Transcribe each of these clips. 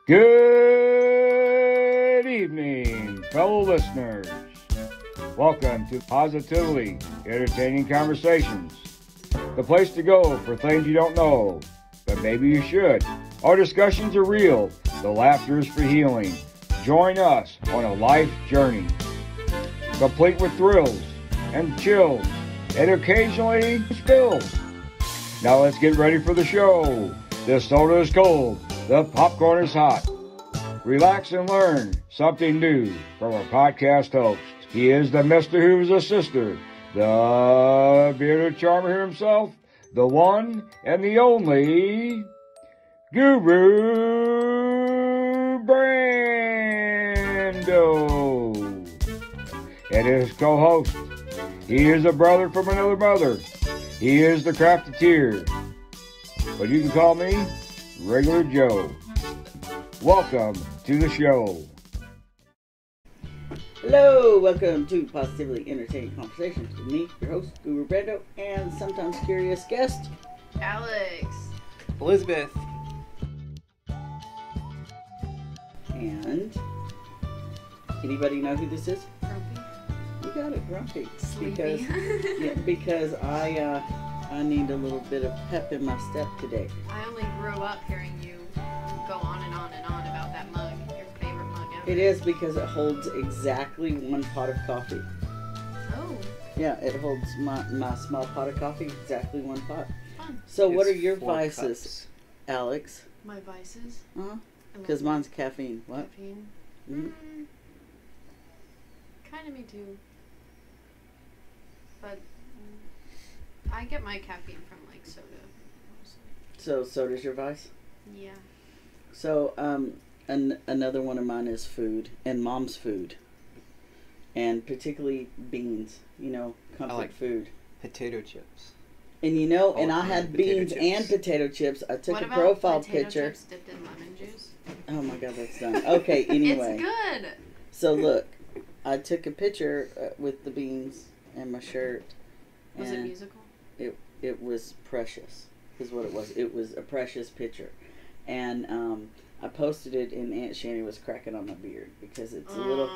Good evening, fellow listeners. Welcome to Positively Entertaining Conversations, the place to go for things you don't know, but maybe you should. Our discussions are real, the laughter is for healing. Join us on a life journey, complete with thrills and chills, and occasionally spills. Now let's get ready for the show. The soda is cold, the popcorn is hot. Relax and learn something new from our podcast host. He is the Mr. Who's a Sister, the bearded charmer himself, the one and the only Guru Brando. And his co-host, he is a brother from another mother. He is the crafteteer, but you can call me Regular Joe. Welcome to the show. Hello, welcome to Positively Entertaining Conversations with me, your host, Guru Brando, and sometimes curious guest, Alex. Elizabeth. And anybody know who this is? Grumpy. You got it, Grumpy. Sleepy. Because I need a little bit of pep in my step today. I only grew up hearing you go on and on and on about that mug, your favorite mug ever. It is because it holds exactly one pot of coffee. Oh. Yeah, it holds my small pot of coffee, exactly one pot. Fun. So what are It's your 4 vices, cups. Alex? My vices? Uh-huh. I Because love mine's caffeine. What? caffeine. Mm-hmm. Kind of me too. But I get my caffeine from like soda mostly. So soda's your vice? Yeah. So, another one of mine is food, and Mom's food, and particularly beans. You know, comfort like food. Potato chips. And you know, and I and had potato beans chips. and potato chips. I took What a about profile potato picture. chips dipped in lemon juice? Oh my God, that's done. Okay, anyway. It's good. So look, I took a picture with the beans and my shirt. Was it and musical? It was precious, is what it was. It was a precious picture. And I posted it, and Aunt Shani was cracking on my beard because it's a little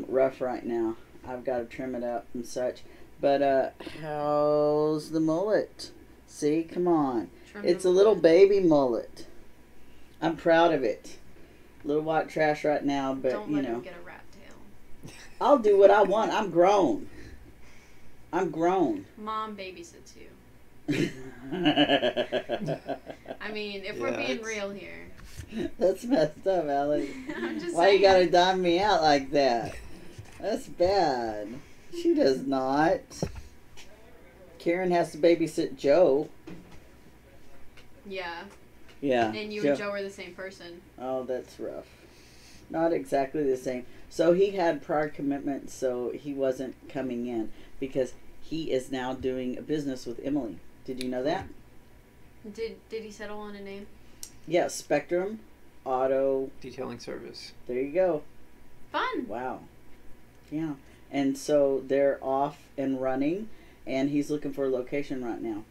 rough right now. I've got to trim it up and such. But how's the mullet? See, come on. It's a little baby mullet. I'm proud of it. Little white trash right now, but Don't you let know. him get a rat tail. I'll do what I want. I'm grown. Mom babysits you. I mean, if we're being real here. That's messed up, Alex. I'm just Why saying. you gotta dime me out like that? That's bad. She does not. Karen has to babysit Joe. Yeah. Yeah. And you and Joe are the same person. Oh, that's rough. Not exactly the same. So he had prior commitments, so he wasn't coming in because he is now doing a business with Emily. Did you know that? Did he settle on a name? Yeah, Spectrum Auto Detailing service. There you go. Fun. Wow. Yeah. And so they're off and running, and he's looking for a location right now.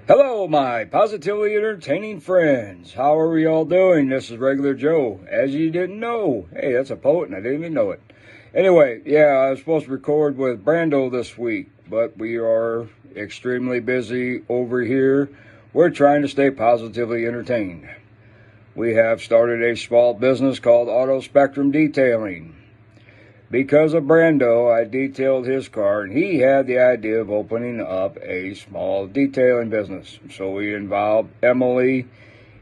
Hello, my positively entertaining friends. How are we all doing? This is Regular Joe. As you didn't know. Hey, that's a poet, and I didn't even know it. Anyway, yeah, I was supposed to record with Brando this week, but we are extremely busy over here. We're trying to stay positively entertained. We have started a small business called Auto Spectrum Detailing. Because of Brando, I detailed his car, and he had the idea of opening up a small detailing business. So we involved Emily.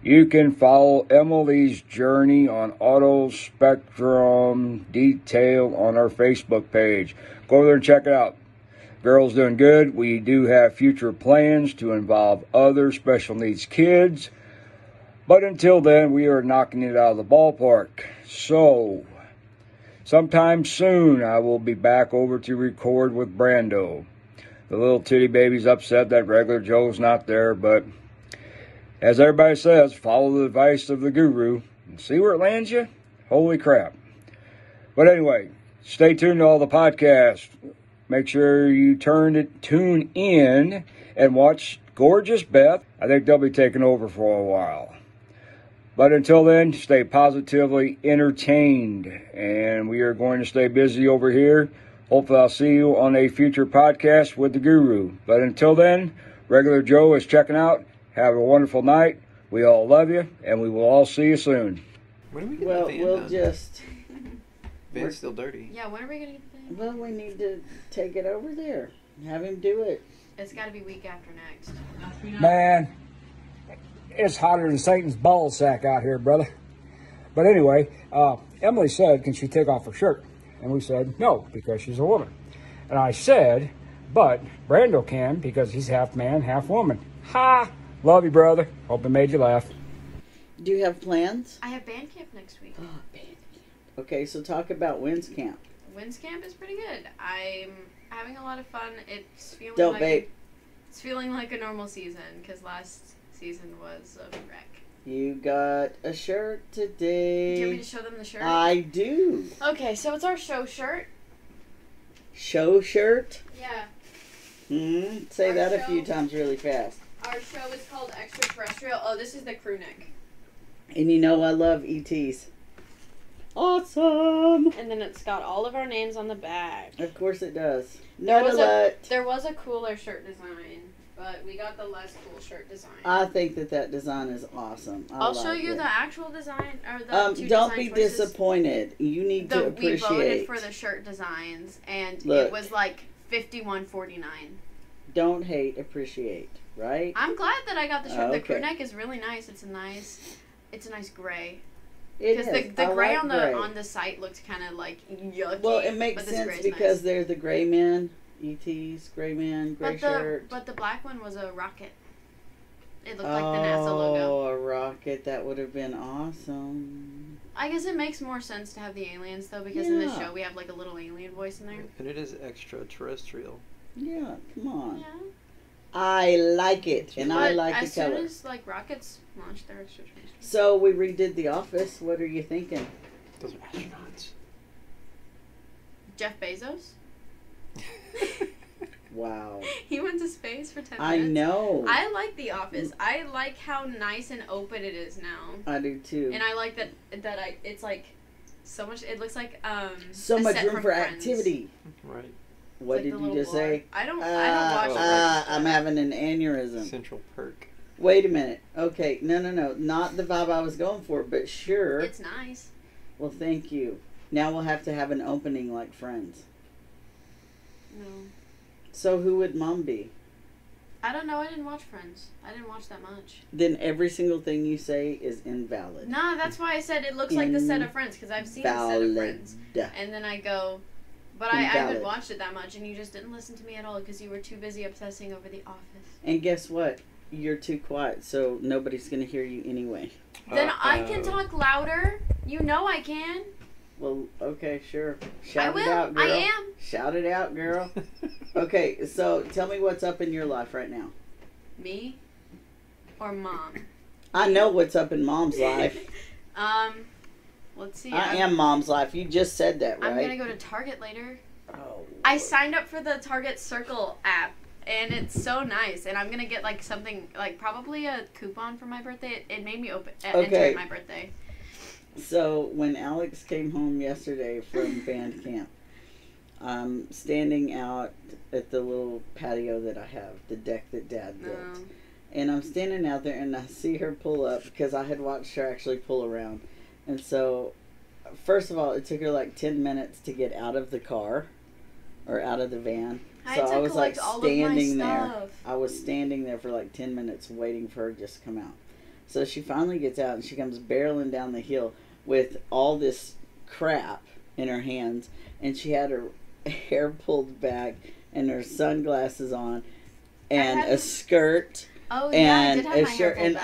You can follow Emily's journey on Auto Spectrum Detail on our Facebook page. Go over there and check it out. Girl's doing good. We do have future plans to involve other special needs kids. But until then, we are knocking it out of the ballpark. So, sometime soon, I will be back over to record with Brando. The little titty baby's upset that Regular Joe's not there, but as everybody says, follow the advice of the guru and see where it lands you. Holy crap. But anyway, stay tuned to all the podcasts. Make sure you tune in and watch Gorgeous Beth. I think they'll be taking over for a while. But until then, stay positively entertained. And we are going to stay busy over here. Hopefully I'll see you on a future podcast with the Guru. But until then, Regular Joe is checking out. Have a wonderful night. We all love you, and we will all see you soon. When are we getting Well, the van we'll done? just... Van's still dirty. Yeah, when are we gonna get the thing? Well, we need to take it over there. Have him do it. It's got to be week after next. Man, it's hotter than Satan's ball sack out here, brother. But anyway, Emily said, can she take off her shirt? And we said, no, because she's a woman. And I said, but Brando can because he's half man, half woman. Ha! Love you, brother. Hope it made you laugh. Do you have plans? I have band camp next week. Oh, band camp. Okay, so talk about Winds Camp. Winds camp is pretty good. I'm having a lot of fun. It's feeling Don't like vape. It's feeling like a normal season because last season was a wreck. You got a shirt today. Do you want me to show them the shirt? I do. Okay, so it's our show shirt. Show shirt? Yeah. Say Our that a show- few times really fast. Our show is called Extraterrestrial. Oh, this is the crew neck. And you know I love ETs. Awesome. And then it's got all of our names on the back. Of course it does. There Nerd was alert. There was a cooler shirt design, but we got the less cool shirt design. I think that design is awesome. I'll show like you it. the actual design or the two Don't design be choices. disappointed. You need to We voted appreciate. for the shirt designs, and Look. it was like $51.49. Don't hate, appreciate. Right? I'm glad that I got the shirt. The crew Okay. neck is really nice. It's a nice gray. It Because is. the I gray like on gray. the site looked kind of like yucky. Well, it makes but this sense gray's because nice. they're the gray men. ETs, gray man, gray shirt. But the black one was a rocket. It looked like the NASA logo. Oh, a rocket. That would have been awesome. I guess it makes more sense to have the aliens though, because in the Yeah. show we have like a little alien voice in there. And it is extraterrestrial. Yeah, come on. Yeah. I like it, and I But like as the color. soon as like rockets launch their extraterrestrial. So we redid The Office. What are you thinking? Those are astronauts. Jeff Bezos. Wow. He went to space for 10 minutes. I know. I like The Office. I like how nice and open it is now. I do too. And I like that it's like so much. It looks like So a much set room from for Friends. activity. Right. It's What like did the you little just bar. say? I don't watch oh, Friends. I'm having an aneurysm. Central Perk. Wait a minute. Okay, no. Not the vibe I was going for, but sure. It's nice. Well, thank you. Now we'll have to have an opening like Friends. No. So who would Mom be? I don't know. I didn't watch Friends. I didn't watch that much. Then every single thing you say is invalid. Nah, that's why I said it looks like the set of Friends, because I've seen the set of Friends. And then I go, but I haven't Invalid. watched it that much, and you just didn't listen to me at all because you were too busy obsessing over The Office. And guess what? You're too quiet, so nobody's going to hear you anyway. Then I can talk louder. You know I can. Well, okay, sure. I Shout will. it out, girl. I am. Shout it out, girl. Okay, so tell me what's up in your life right now. Me or Mom? I know what's up in Mom's life. Let's see. I am Mom's life. You just said that, right? I'm gonna go to Target later. Oh, I signed up for the Target Circle app, and it's so nice. And I'm gonna get like something, like probably a coupon for my birthday. It made me enter my birthday. So when Alex came home yesterday from band camp, I'm standing out at the little patio that I have, the deck that Dad built. No. And I'm standing out there and I see her pull up because I had watched her actually pull around. And so, first of all, it took her like 10 minutes to get out of the car or out of the van. I So had to I was like collect all of my standing there. stuff. I was standing there for like 10 minutes waiting for her to just come out. So she finally gets out and she comes barreling down the hill with all this crap in her hands. And she had her hair pulled back and her sunglasses on and a skirt. Oh yeah, I And did have a my hair shirt, pulled and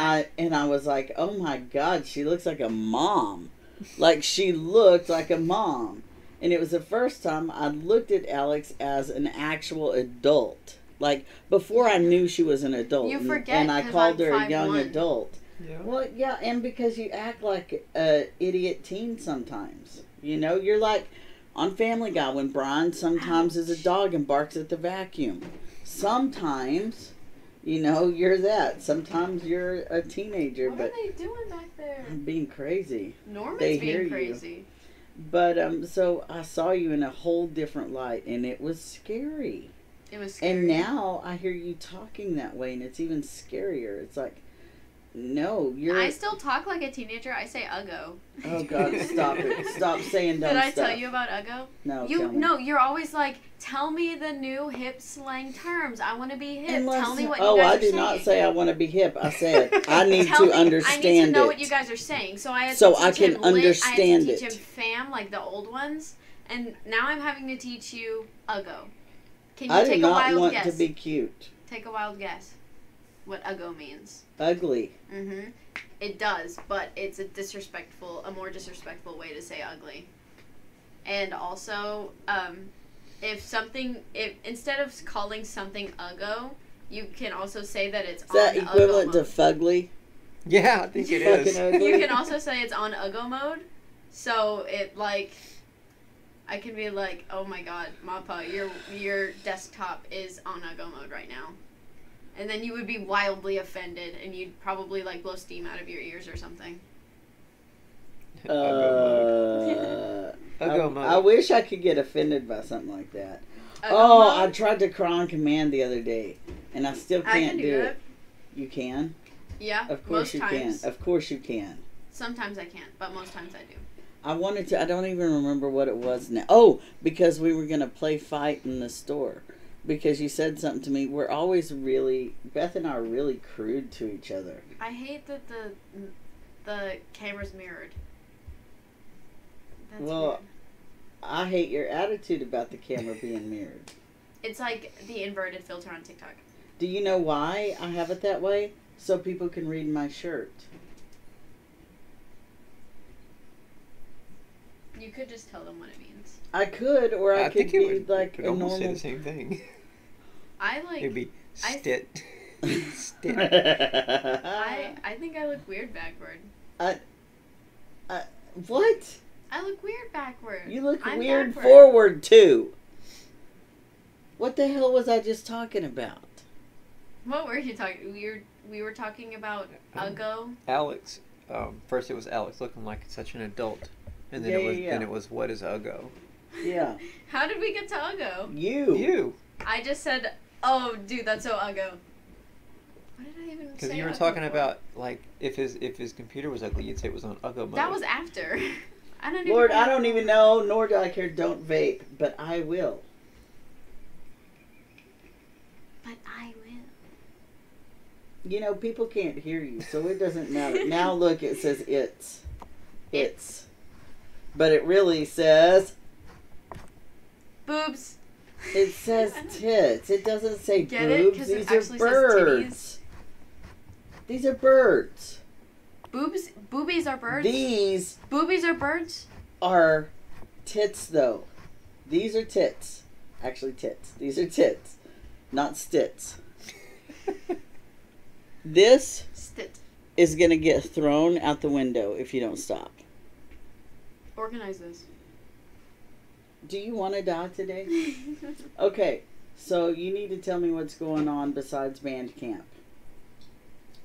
back. I was like, oh my God, she looks like a mom. Like she looked like a mom. And it was the first time I looked at Alex as an actual adult. Like before I knew she was an adult. You forget, and I 'cause called I'm her a young 5'1". adult. Yeah. Well, yeah, and because you act like a idiot teen sometimes. You know, you're like on Family Guy when Brian sometimes is a dog and barks at the vacuum. Sometimes You know, you're that. Sometimes you're a teenager, What but are they doing back there? I'm being crazy. Norman's They hear being you. crazy. But so I saw you in a whole different light, and it was scary. It was scary. And now I hear you talking that way, and it's even scarier. It's like, no, you're. I still talk like a teenager. I say uggo. Oh God, stop it! Stop saying dumb Did I stuff. tell you about uggo? No, You tell me. no, you're always like, tell me the new hip slang terms. I want to be hip. Unless- Tell me what oh, you guys I are did saying. not say I want to be hip. I said I need Tell to me, understand I need to know it. what you guys are saying. So I had So to I teach can him lit, understand I had to teach it. him fam, like the old ones, and now I'm having to teach you uggo. Can you I take do a not wild want guess? to be cute. Take a wild guess. What uggo means? Ugly. Mm-hmm. It does, but it's a more disrespectful way to say ugly. And also, if instead of calling something uggo, you can also say that it's Is that on equivalent uggo to mode. fugly? Yeah, I think it Fucking is. ugly. You can also say it's on uggo mode. So it like, I can be like, oh my god, Mappa, your desktop is on uggo mode right now. And then you would be wildly offended, and you'd probably like blow steam out of your ears or something. Uh, Uggo mode. I wish I could get offended by something like that. Uggo Oh, mode? I tried to crawl on command the other day, and I still I can't can do it. that. You can? Yeah, Of course most you times. can. Of course you can. Sometimes I can't, but most times I do. I wanted to. I don't even remember what it was now. Oh, because we were going to play fight in the store. Because you said something to me. We're always really... Beth and I are really crude to each other. I hate that the camera's mirrored. That's Well, weird. I hate your attitude about the camera being mirrored. It's like the inverted filter on TikTok. Do you know why I have it that way? So people can read my shirt. You could just tell them what it means. I could, or I, could think it be would like could a almost normal... say the same thing. I like. It'd be I- stit. Stit. I think I look weird backward. What? I look weird backward. You look I'm weird backward. forward, too. What the hell was I just talking about? What were you talking? We were talking about uggo. Alex. First it was Alex looking like such an adult, and then Yeah. it was what is uggo? Yeah. How did we get to uggo? You. I just said, oh, dude, that's so uggo. What did I even say? Because you were uggo talking for? about like if his computer was ugly, you'd say it was on uggo mode. That was after. I don't. Lord, even I don't even know, nor do I care. Don't vape, but I will. But I will. You know, people can't hear you, so it doesn't matter. Now look, it says it's. It's. But it really says... Boobs. It says tits. It doesn't say Get it? boobs. 'Cause it These are actually says birds. These are birds. Boobs. Boobies are birds. These Boobies are birds. are tits, though. These are tits. Actually, tits. These are tits. Not stits. This Stit. is going to get thrown out the window if you don't stop. Organize this. Do you want to die today? Okay, so you need to tell me what's going on besides band camp.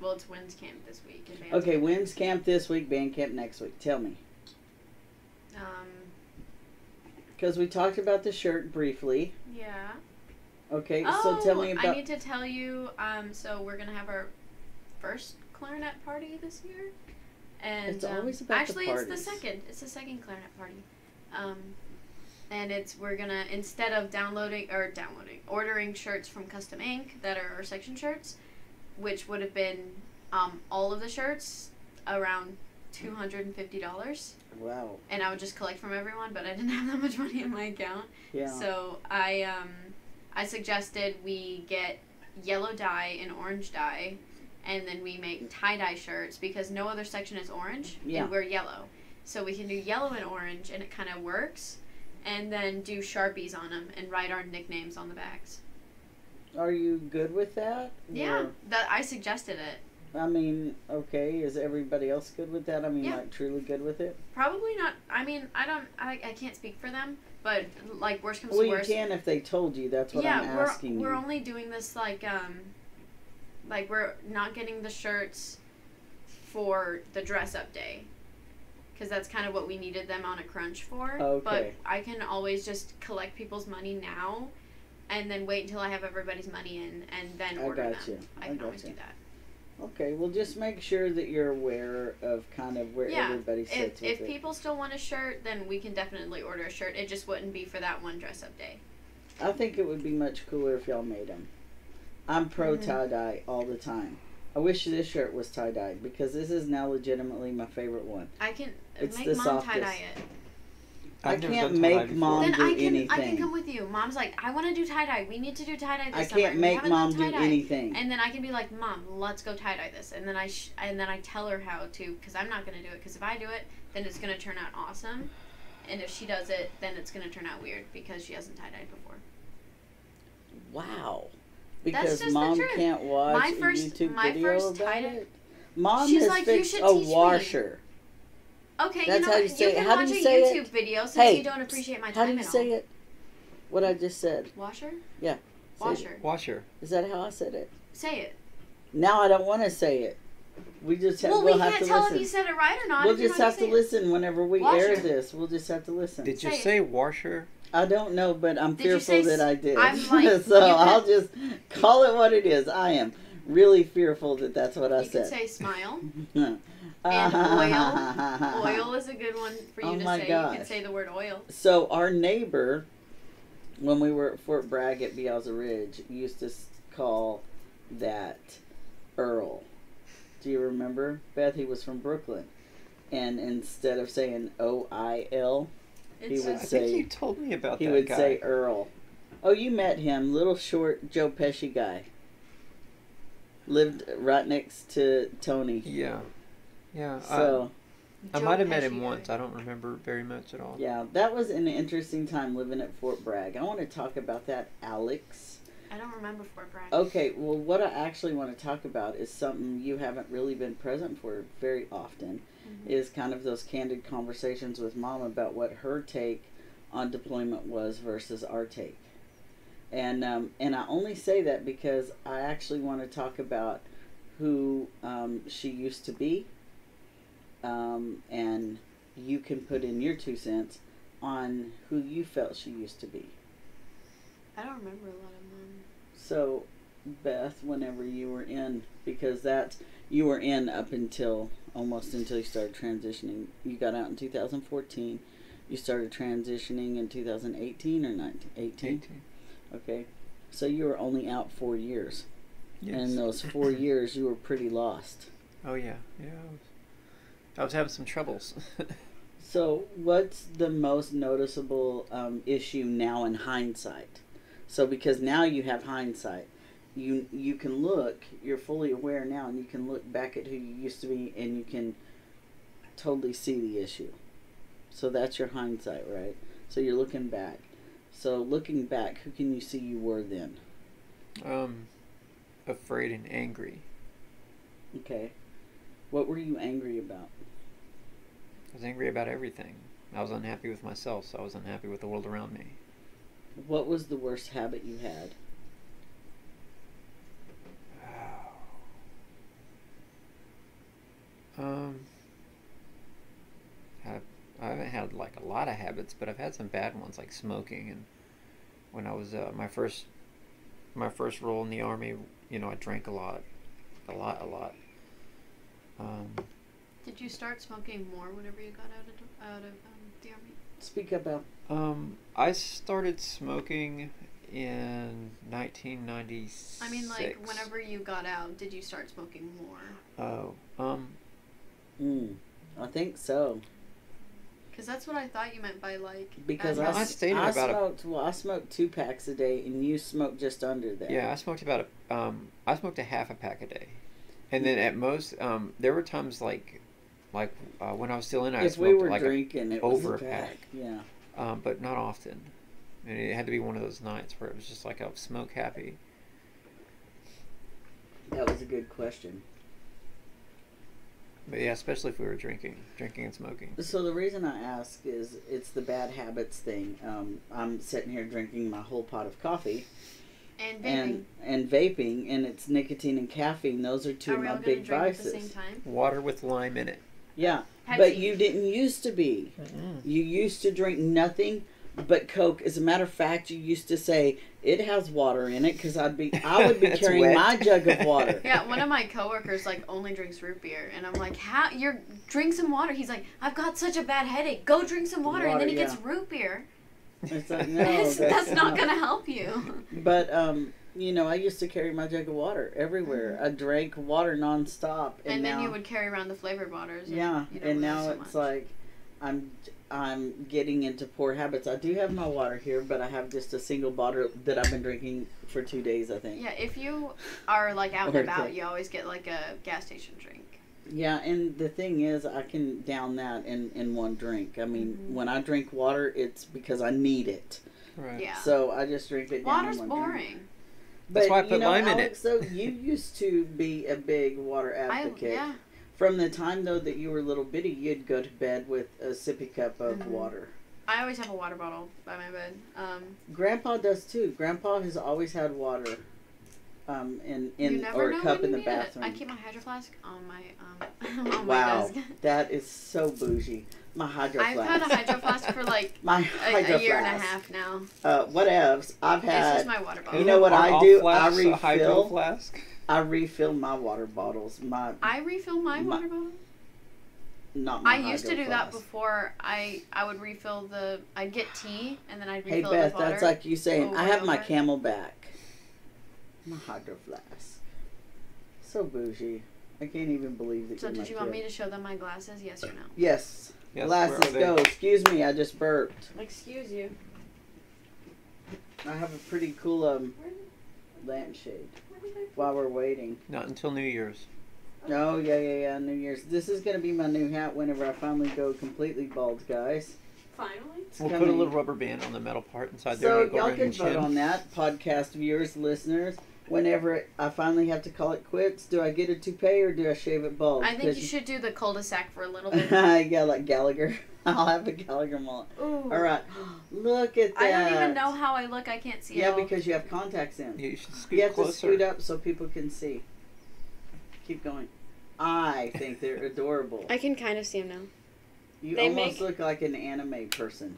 Well, it's Winds Camp this week. And Band's Okay, Camp when's next week. camp this week, band camp next week? Tell me. Because we talked about the shirt briefly. Yeah. Okay, Oh, so tell me about... I need to tell you. So we're gonna have our first clarinet party this year, and It's always about the actually it's the parties. second. It's the second clarinet party, and we're gonna instead of ordering shirts from Custom Ink that are our section shirts, which would have been all of the shirts around $250. Wow. And I would just collect from everyone, but I didn't have that much money in my account. Yeah. So I suggested we get yellow dye and orange dye, and then we make tie-dye shirts because no other section is orange, Yeah. and we're yellow. So we can do yellow and orange, and it kind of works, and then do Sharpies on them and write our nicknames on the backs. Are you good with that? Yeah, Or- that I suggested it. I mean, okay, is everybody else good with that? I mean, Yeah. like, truly good with it? Probably not. I mean, I can't speak for them, but like worst comes Well, to you worst. can if they told you. That's what I'm asking we're you. only doing this like Like, we're not getting the shirts for the dress-up day. Because that's kind of what we needed them on a crunch for. Okay. But I can always just collect people's money now and then wait until I have everybody's money in and then order them. I can always do that. Okay, well, just make sure that you're aware of kind of where everybody sits with it. If people still want a shirt, then we can definitely order a shirt. It just wouldn't be for that one dress-up day. I think it would be much cooler if y'all made them. I'm pro tie-dye all the time. I wish this shirt was tie-dyed because this is now legitimately my favorite one. I can it's make the Mom softest. tie-dye it. I can't make Mom do anything. I can come with you. Mom's like, I want to do tie-dye. We need to do tie-dye this summer. I can't make Mom do anything. And then I can be like, Mom, let's go tie-dye this. And then I tell her how to, because I'm not going to do it. Because if I do it, then it's going to turn out awesome. And if she does it, then it's going to turn out weird because she hasn't tie-dyed before. Wow. Because Mom can't watch a YouTube video about it? Mom She's has like, fixed a washer. Okay, that's you know how what? you say You it. can How watch do you a say YouTube it? video since Hey, you don't appreciate my time how do you at say all. it? What I just said. Washer? Yeah. Washer. Washer. Is that how I said it? Say it. Now I don't want to say it. We just have, we have can't to tell listen. if you said it right or not. We'll just have to listen whenever we air this. We'll just have to listen. Did you say washer? I don't know, but I'm fearful that I did. I'm like, so I'll just call it what it is. I am really fearful that that's what I said. You could say smile. And oil. Oil is a good one for you to say. Gosh. You can say the word oil. So our neighbor, when we were at Fort Bragg at Bealza Ridge, used to call that Earl. Do you remember? Beth, he was from Brooklyn. And instead of saying O-I-L, he would say... I think you told me about that guy. He would say Earl. Oh, you met him. Little short Joe Pesci guy. Lived right next to Tony. Yeah. Yeah. So... I might have met him once. I don't remember very much at all. Yeah, that was an interesting time living at Fort Bragg. I want to talk about that, Alex. I don't remember Fort Bragg. Okay, well, what I actually want to talk about is something you haven't really been present for very often, is kind of those candid conversations with Mom about what her take on deployment was versus our take. And I only say that because I actually want to talk about who she used to be. And you can put in your 2 cents on who you felt she used to be. I don't remember a lot of Mom. So, Beth, whenever you were in, because you were in up until, almost until you started transitioning. You got out in 2014. You started transitioning in 2018 or 19? 18? Okay. So you were only out 4 years. Yes. And in those 4 years, you were pretty lost. Oh, yeah. Yeah, I was having some troubles. So, what's the most noticeable issue now in hindsight? So, because now you have hindsight, you can look, you're fully aware now, and you can look back at who you used to be, and you can totally see the issue. So, that's your hindsight, right? So, you're looking back. So, looking back, who can you see you were then? Afraid and angry. Okay. What were you angry about? I was angry about everything. I was unhappy with myself, so I was unhappy with the world around me. What was the worst habit you had? I haven't had like a lot of habits, but I've had some bad ones, like smoking. And when I was my first role in the Army, you know, I drank a lot. Did you start smoking more whenever you got out of the Army? Speak up, Al. I started smoking in 1996. I mean, like, whenever you got out, did you start smoking more? I think so. Because that's what I thought you meant by, like... Because I smoked 2 packs a day, and you smoked just under that. Yeah, I smoked about I smoked a half a pack a day. And then at most, there were times like when I was still in, I smoked we were like drinking, it over was a pack. Yeah. But not often. And it had to be one of those nights where it was just like I was smoke happy. That was a good question. But yeah, especially if we were drinking and smoking. So the reason I ask is it's the bad habits thing. I'm sitting here drinking my whole pot of coffee, And vaping. And vaping, and it's nicotine and caffeine. Those are two of my big vices. At the same time? Water with lime in it. Yeah, Pepsi. but you didn't used to be. Mm-mm. You used to drink nothing but Coke. As a matter of fact, you used to say it has water in it because I would be It's carrying wet. my jug of water. Yeah, one of my coworkers like only drinks root beer, and I'm like, "How? Drink some water." He's like, "I've got such a bad headache. Go drink some water," and then he gets root beer. It's like, no, That's not gonna help you. But you know, I used to carry my jug of water everywhere. I drank water nonstop, And then now, you would carry around the flavored waters. And yeah, you don't and lose now so it's much. like I'm getting into poor habits. I do have my water here, but I have just a single bottle that I've been drinking for 2 days, I think. Yeah, if you are like out and Or about, take- you always get like a gas station drink. Yeah, and the thing is, I can down that in one drink. I mean, when I drink water, it's because I need it. Right. Yeah. So I just drink it down Water's in one drink. boring. That's But, why I put lime in Alex, so you used to be a big water advocate. Yeah. From the time, though, that you were little bitty, you'd go to bed with a sippy cup of Mhm. water. I always have a water bottle by my bed. Grandpa does, too. Grandpa has always had water in You never or know a cup when in you the need it. bathroom. I keep my hydroflask on my on Wow, my desk. that is so bougie. My hydro I've flask. had a hydroflask for like My hydro a year and a flask. half now. Whatevs. I've It's had... just my water bottle. You know what Aren't I all do? flasks I a hydro refill. flask? I refill my water bottles. I refill my My- water bottle. Not my I used to hydro do that flask. before. I would refill I'd get tea and then I'd Hey refill it Beth, with water. that's like you saying, over I and have my over. Camelback. My hydro flask. So bougie. I can't even believe that So you're did my you want kid. me to show them my glasses? Yes or no? Yes. Yes, Glasses, where are they? go. Excuse me, I just burped. Excuse you. I have a pretty cool lampshade while we're waiting. Not until New Year's. Oh, yeah, New Year's. This is going to be my new hat whenever I finally go completely bald, guys. Finally. We'll put a coming. little rubber band on the metal part inside there. So and go y'all around can your vote chin. on that, podcast viewers, listeners. Whenever I finally have to call it quits, do I get a toupee or do I shave it bald? I think you should do the cul-de-sac for a little bit. Yeah, like Gallagher. I'll have a Gallagher mullet. Ooh. All right, look at that. I don't even know how I look. I can't see Yeah, it all. because you have contacts in. You should scoot You have closer. to scoot up so people can see. Keep going. I think they're adorable. I can kind of see them now. You they almost make- look like an anime person.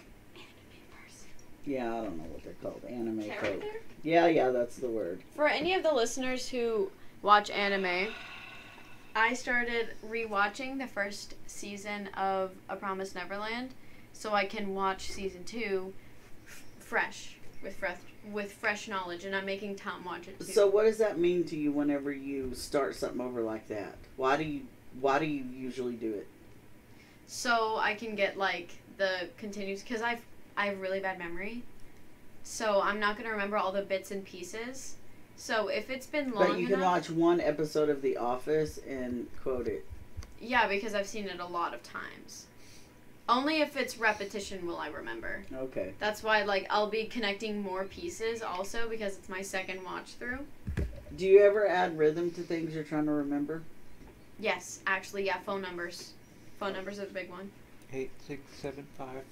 Yeah, I don't know what they're called. Anime folk. Yeah, that's the word. For any of the listeners who watch anime, I started rewatching the first season of A Promised Neverland so I can watch season 2 fresh with fresh knowledge, and I'm making Tom watch it too. So what does that mean to you whenever you start something over like that? Why do you usually do it? So I can get like the continues, because I have really bad memory, so I'm not gonna remember all the bits and pieces. So if it's been long But you can enough, watch one episode of The Office and quote it. yeah, because I've seen it a lot of times. Only if it's repetition will I remember. Okay. That's why like I'll be connecting more pieces also because it's my second watch through. Do you ever add rhythm to things you're trying to remember? Yes, actually, yeah, phone numbers. Phone numbers are the big one. 8675.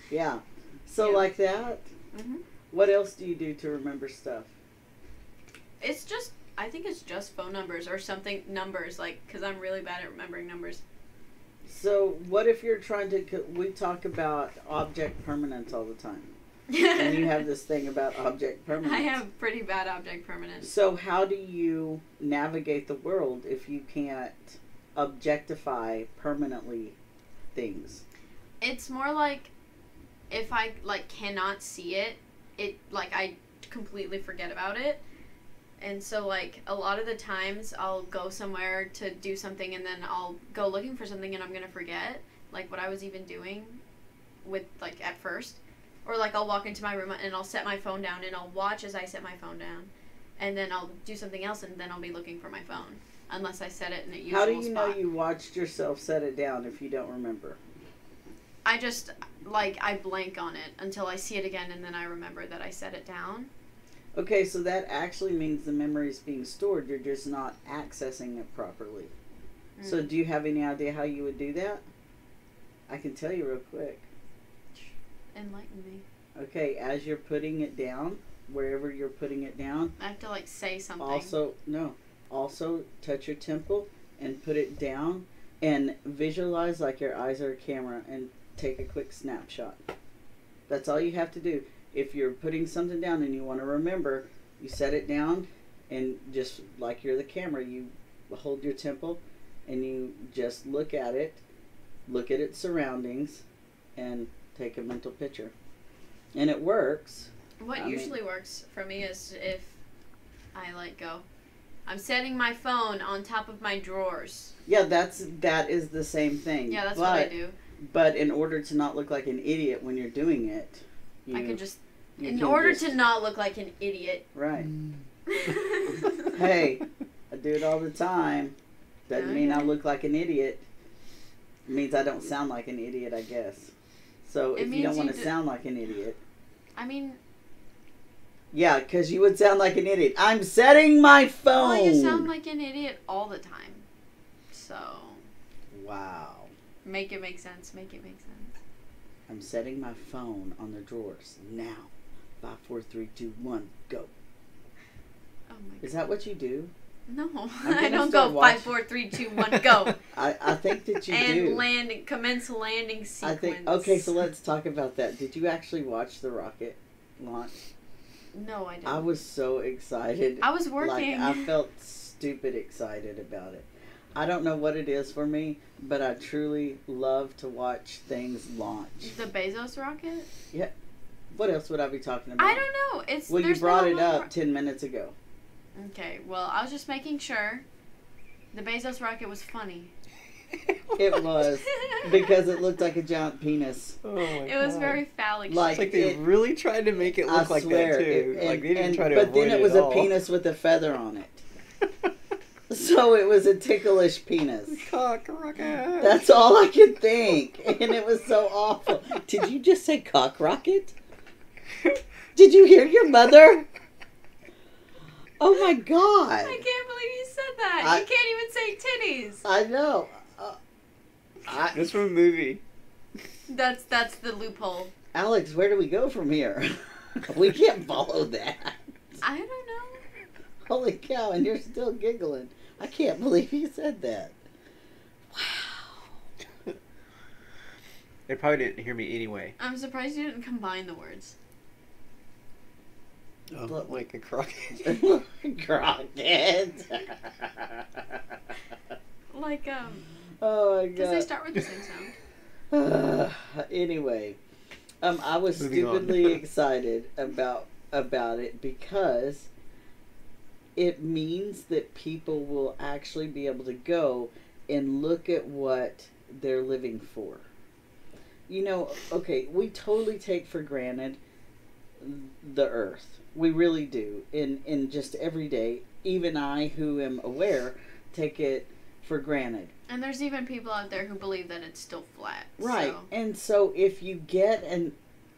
Yeah. So Yeah. like that? Mm-hmm. What else do you do to remember stuff? It's just, I think it's just phone numbers or something, numbers, like, because I'm really bad at remembering numbers. So what if you're trying to... We talk about object permanence all the time. And you have this thing about object permanence. I have pretty bad object permanence. So how do you navigate the world if you can't objectify permanently things? It's more like if I like cannot see it, like I completely forget about it. And so like a lot of the times I'll go somewhere to do something and then I'll go looking for something and I'm going to forget like what I was even doing with like at first. Or like I'll walk into my room and I'll set my phone down and I'll watch as I set my phone down. And then I'll do something else and then I'll be looking for my phone. Unless I set it in a usual How do you spot. know you watched yourself set it down if you don't remember? I just, like, I blank on it until I see it again and then I remember that I set it down. Okay, so that actually means the memory is being stored. You're just not accessing it properly. So do you have any idea how you would do that? I can tell you real quick. Enlighten me. Okay, as you're putting it down, wherever you're putting it down. I have to like say something. Also touch your temple and put it down and visualize like your eyes are a camera and take a quick snapshot. That's all you have to do. If you're putting something down and you want to remember, you set it down and just like you're the camera, you hold your temple and you just look at its surroundings, and take a mental picture. And it works. What usually works for me is if I go, I'm setting my phone on top of my drawers. Yeah, that is the same thing. Yeah, that's what I do. But in order to not look like an idiot when you're doing it, in order to not look like an idiot. Right. Hey, I do it all the time. Doesn't mean I look like an idiot. It means I don't sound like an idiot, I guess. So if you don't want to sound like an idiot. I mean. Yeah, because you would sound like an idiot. I'm setting my phone. Well, you sound like an idiot all the time. So. Wow. Make it make sense. Make it make sense. I'm setting my phone on the drawers now. 5, 4, 3, 2, 1, go. Oh my God. Is that what you do? No, I don't go 5, 4, 3, 2, 1, go. I think that you do. And commence landing sequence. Okay, so let's talk about that. Did you actually watch the rocket launch? No, I didn't. I was so excited. I was working. I felt stupid excited about it. I don't know what it is for me, but I truly love to watch things launch. The Bezos rocket? Yeah. What else would I be talking about? I don't know. Well, you brought it up 10 minutes ago. Okay, well, I was just making sure. The Bezos rocket was funny. It was. Because it looked like a giant penis. Oh my It was very phallic. It's like they really tried to make it look like that, too. They didn't try to avoid it. But then it was a penis with a feather on it. So it was a ticklish penis. Cock rocket. That's all I could think. And it was so awful. Did you just say cock rocket? Did you hear your mother? Oh my God. I can't believe you said that. You can't even say titties. I know. That's from a movie. That's the loophole. Alex, where do we go from here? We can't follow that. I don't know. Holy cow, and you're still giggling. I can't believe you said that. Wow. They probably didn't hear me anyway. I'm surprised you didn't combine the words. Oh, like a crockett. Crockett. Like, oh my God. because they start with the same sound. Anyway, I was Moving stupidly excited about it because it means that people will actually be able to go and look at what they're living for. You know, okay, we totally take for granted the earth. We really do. In just every day, even I, who am aware, take it for granted. And there's even people out there who believe that it's still flat. Right. So. And so if you get an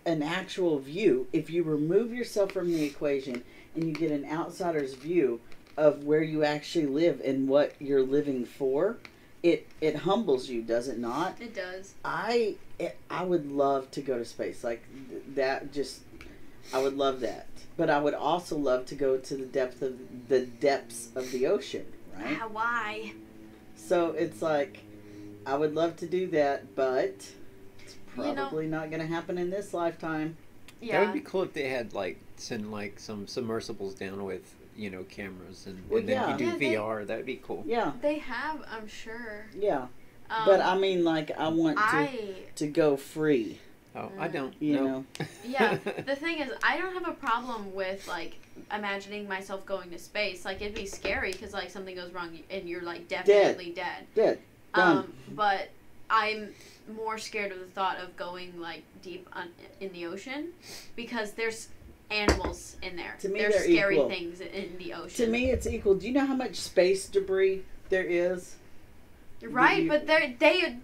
actual view, if you remove yourself from the equation and you get an outsider's view of where you actually live and what you're living for, it humbles you, does it not? It does. I would love to go to space. Like that I would love that. But I would also love to go to the depths of the ocean, right? Why? So it's like, I would love to do that, but it's probably not going to happen in this lifetime. Yeah. That would be cool if they had send some submersibles down with cameras and then you do VR. That would be cool. Yeah. They have, I'm sure. Yeah. But I mean, I want to go free. Oh, I don't. You know. Yeah. The thing is, I don't have a problem with imagining myself going to space. It'd be scary because something goes wrong and you're definitely dead. Dead. Done. But I'm more scared of the thought of going deep in the ocean because there's animals in there. To me, there's they're scary equal. things in the ocean. To me, it's equal. Do you know how much space debris there is? Right, but they.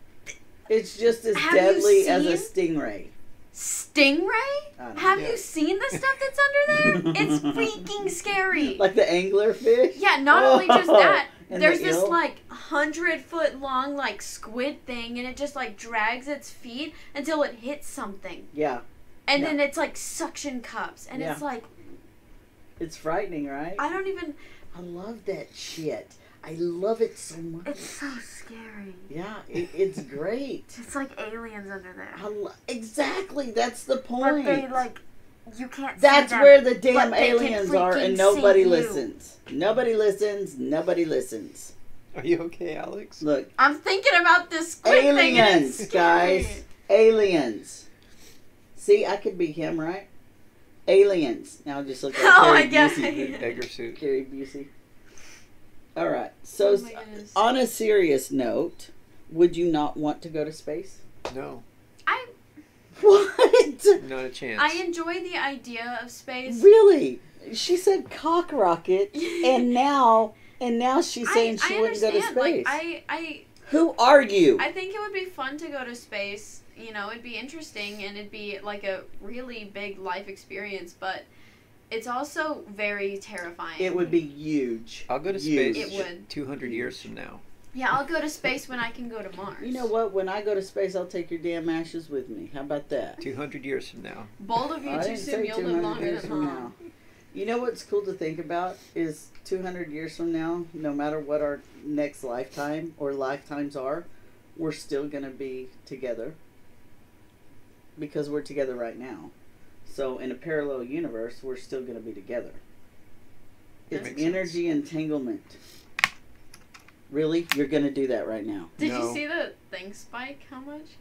It's just as deadly as a stingray. Stingray? Have you seen the stuff that's under there? It's freaking scary. Like the anglerfish? Yeah, not only just that. And There's the this eel? 100-foot long squid thing, and it just drags its feet until it hits something. Yeah. And then it's suction cups, and it's It's frightening, right? I don't even... I love that shit. I love it so much. It's so scary. Yeah, it's great. It's like aliens under there. Exactly, that's the point. But they, like, you can't That's see them, where the damn but they can aliens are, freaking and nobody see you. listens. Nobody listens. Nobody listens. Are you okay, Alex? Look, I'm thinking about this squid thing and it's aliens, scary. guys. Aliens. See, I could be him, right? Aliens. Now just look at Oh, I Gary guess. Busey. Egger suit. Gary Busey. All right. So, Oh my goodness. on a serious note, would you not want to go to space? No, What? not a chance. I enjoy the idea of space. Really? She said cock rocket, and now she's saying she wouldn't go to understand. space. Like, Who are you? I think it would be fun to go to space. You know, it'd be interesting and it'd be like a really big life experience, but it's also very terrifying. It would be huge. I'll go to Huge. space. It would. 200 years from now. Yeah, I'll go to space when I can go to Mars. You know what? When I go to space, I'll take your damn ashes with me. How about that? 200 years from now. Bold of you I to didn't assume say you'll live 200 longer years than from Mom. now. You know what's cool to think about is 200 years from now, no matter what our next lifetime or lifetimes are, we're still going to be together. Because we're together right now. So in a parallel universe, we're still going to be together. It's Makes energy entanglement. Really? You're going to do that right now? Did No. you see the thing spike? How much?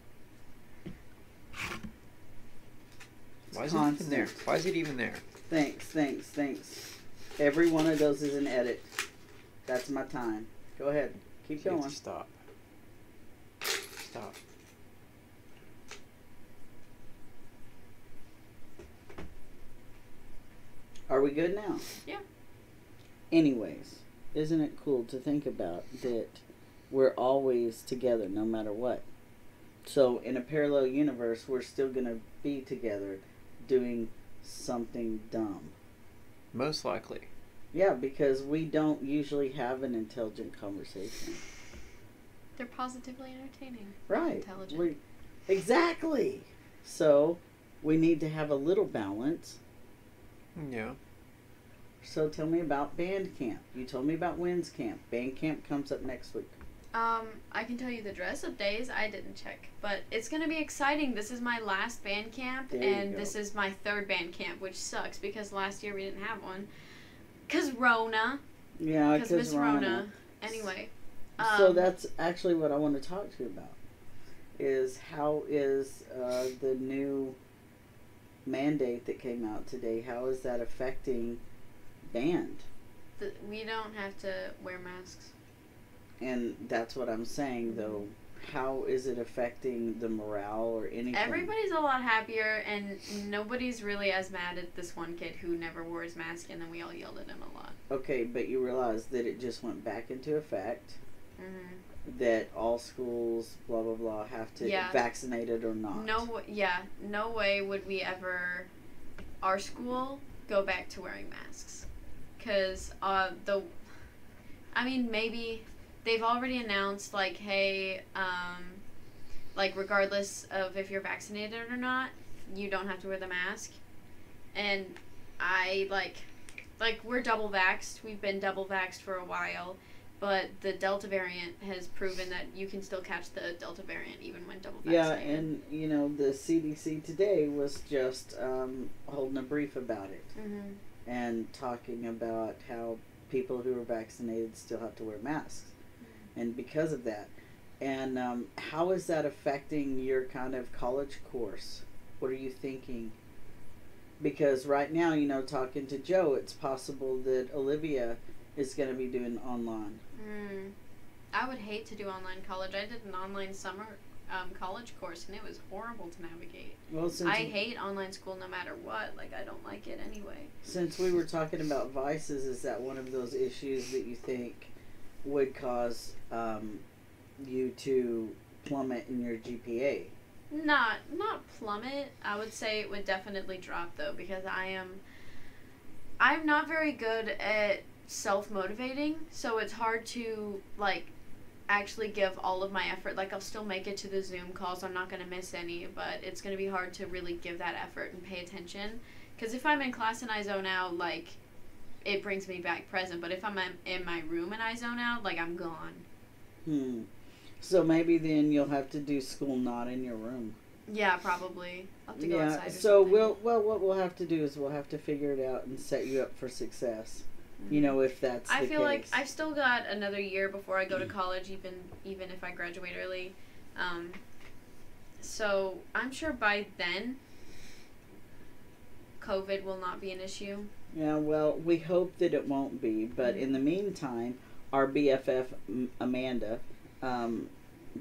Why is it even there? Why is it even there? Thanks. Every one of those is an edit. That's my time. Go ahead. Keep You have going. to stop. Stop. Are we good now? Yeah. Anyways, isn't it cool to think about that we're always together no matter what? So in a parallel universe, we're still going to be together doing something dumb. Most likely. Yeah, because we don't usually have an intelligent conversation. They're positively entertaining. Right. Intelligent. Exactly. So we need to have a little balance. Yeah. So tell me about band camp. You told me about Wins camp. Band camp comes up next week. I can tell you the dress up days. I didn't check, but it's gonna be exciting. This is my last band camp, There you and go. this is my third band camp, which sucks because last year we didn't have one. Cause Rona. Yeah, Cause Miss Rona. Anyway. So that's actually what I want to talk to you about. Is how is the new mandate that came out today? How is that affecting band? We don't have to wear masks. And that's what I'm saying, though. How is it affecting the morale or anything? Everybody's a lot happier, and nobody's really as mad at this one kid who never wore his mask, and then we all yelled at him a lot. Okay, but you realize that it just went back into effect. Mm-hmm. That all schools, blah blah blah, have to vaccinated or not. No way would we ever, our school, go back to wearing masks, because maybe they've already announced like, hey, like regardless of if you're vaccinated or not, you don't have to wear the mask, and I like we're double vaxxed. We've been double vaxxed for a while. But the Delta variant has proven that you can still catch the Delta variant even when double vaccinated. Yeah, and the CDC today was just holding a brief about it. Mm-hmm. And talking about how people who are vaccinated still have to wear masks. Mm-hmm. And because of that. And how is that affecting your kind of college course? What are you thinking? Because right now, talking to Joe, it's possible that Olivia is going to be doing online. I would hate to do online college. I did an online summer college course, and it was horrible to navigate. Well, I hate online school no matter what. Like, I don't like it anyway. Since we were talking about vices, is that one of those issues that you think would cause you to plummet in your GPA? Not plummet. I would say it would definitely drop, though, because I'm not very good at self-motivating, so it's hard to actually give all of my effort. I'll still make it to the Zoom calls. I'm not going to miss any, but it's going to be hard to really give that effort and pay attention, because if I'm in class and I zone out, it brings me back present. But if I'm in my room and I zone out, like, I'm gone. So maybe then you'll have to do school not in your room. Yeah, probably. I'll have to go outside or so something. what we'll have to do is we'll have to figure it out and set you up for success. You know, if that's the case. I feel like I've still got another year before I go to college, even if I graduate early. So I'm sure by then, COVID will not be an issue. Yeah, well, we hope that it won't be. But in the meantime, our BFF, Amanda,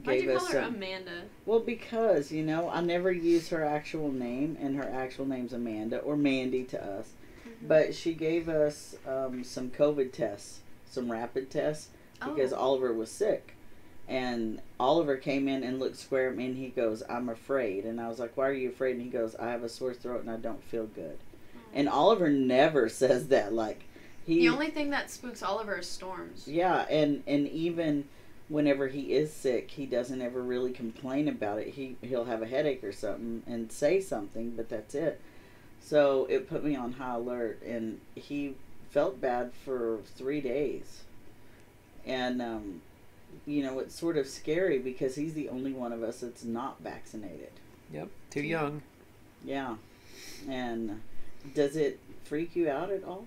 Why'd you call her Amanda? Well, because, you know, I never use her actual name, and her actual name's Amanda, or Mandy to us. But she gave us some COVID tests, some rapid tests, because Oliver was sick. And Oliver came in and looked square at me, and he goes, "I'm afraid." And I was like, "Why are you afraid?" And he goes, "I have a sore throat and I don't feel good." And Oliver never says that. Like, the only thing that spooks Oliver is storms. Yeah, and even whenever he is sick, he doesn't ever really complain about it. He'll have a headache or something and say something, but that's it. So it put me on high alert, and he felt bad for 3 days. And, you know, it's sort of scary because he's the only one of us that's not vaccinated. Yep, too young. Yeah. And does it freak you out at all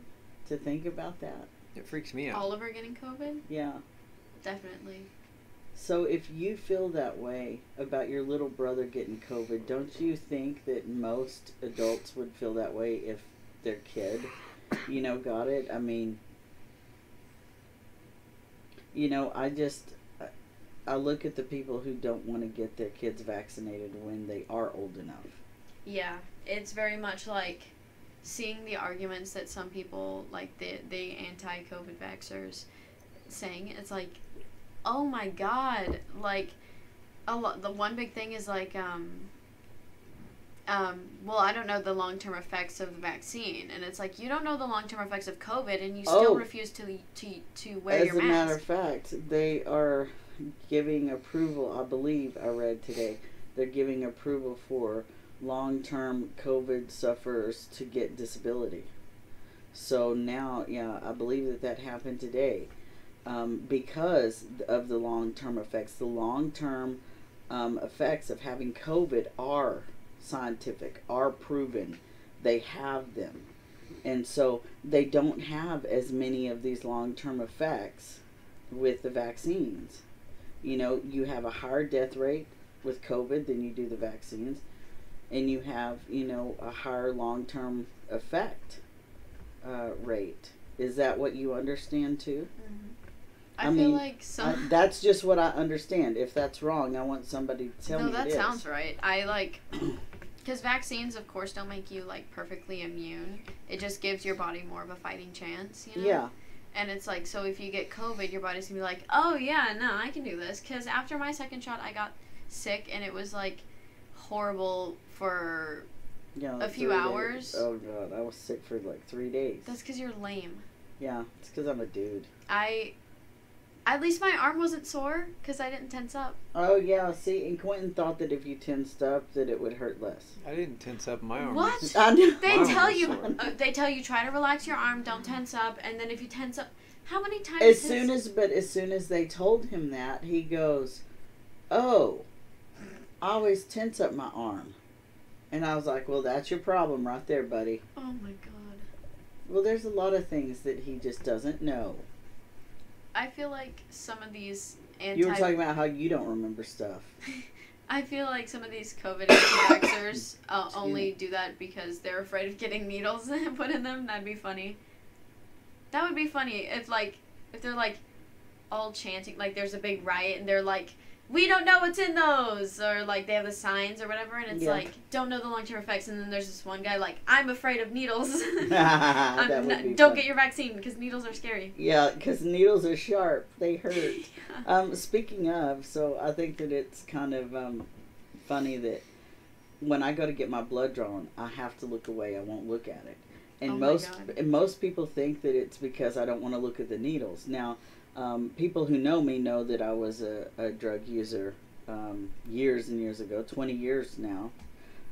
to think about that? It freaks me out. Oliver getting COVID? Yeah. Definitely. So if you feel that way about your little brother getting COVID, don't you think that most adults would feel that way if their kid, you know, got it? I mean, you know, I look at the people who don't want to get their kids vaccinated when they are old enough. Yeah, it's very much like seeing the arguments that some people, like the anti-COVID vaxxers, saying. It's like, oh my god, like, the one big thing is like, well, I don't know the long-term effects of the vaccine, and it's like, you don't know the long-term effects of COVID, and you still refuse to wear your mask. As a matter of fact, they are giving approval, I believe I read today, they're giving approval for long-term COVID sufferers to get disability. So now, yeah, I believe that happened today. Because of the long-term effects. The long-term effects of having COVID are scientific, are proven. They have them. And so they don't have as many of these long-term effects with the vaccines. You know, you have a higher death rate with COVID than you do the vaccines. And you have, you know, a higher long-term effect rate. Is that what you understand too? Mm-hmm. I feel mean, like that's just what I understand. If that's wrong, I want somebody to tell me. No, that sounds right. I like, because vaccines, of course, don't make you like perfectly immune. It just gives your body more of a fighting chance, you know? Yeah. And it's like, so if you get COVID, your body's gonna be like, oh yeah, no, I can do this. Because after my second shot, I got sick, and it was like horrible for a few hours. Oh god, I was sick for like 3 days. That's because you're lame. Yeah, it's because I'm a dude. At least my arm wasn't sore because I didn't tense up. Oh yeah, see, and Quentin thought that if you tensed up, that it would hurt less. I didn't tense up my arm. What? I know. They tell you try to relax your arm, don't tense up, and then if you tense up, how many times? As soon as they told him that, he goes, "Oh, I always tense up my arm," and I was like, "Well, that's your problem right there, buddy." Oh my god. Well, there's a lot of things that he just doesn't know. I feel like some of these You were talking about how you don't remember stuff. I feel like some of these COVID anti-vaxxers only do that because they're afraid of getting needles put in them. That'd be funny. That would be funny if they're like all chanting, like there's a big riot and they're like, we don't know what's in those, or like they have the signs or whatever, and it's like, don't know the long-term effects, and then there's this one guy like, I'm afraid of needles. Don't get your vaccine because needles are scary. Yeah, because needles are sharp. They hurt. Yeah. Speaking of, so I think that it's kind of funny that when I go to get my blood drawn, I have to look away. I won't look at it. And most people think that it's because I don't want to look at the needles. Now, people who know me know that I was a drug user years and years ago, 20 years now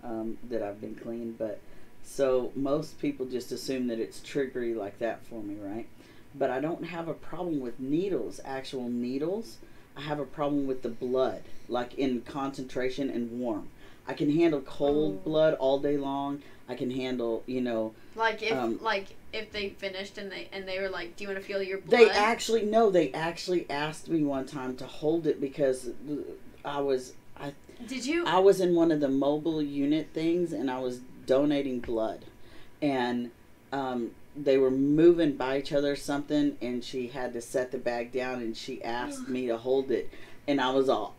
that I've been clean. But So most people just assume that it's triggery like that for me, right? But I don't have a problem with needles, actual needles. I have a problem with the blood, like in concentration and warm. I can handle cold blood all day long. I can handle, Like if they finished and they were like, "Do you want to feel your blood?" They actually asked me one time to hold it because Did you? I was in one of the mobile unit things and I was donating blood, and they were moving by each other or something, and she had to set the bag down, and she asked me to hold it, and I was all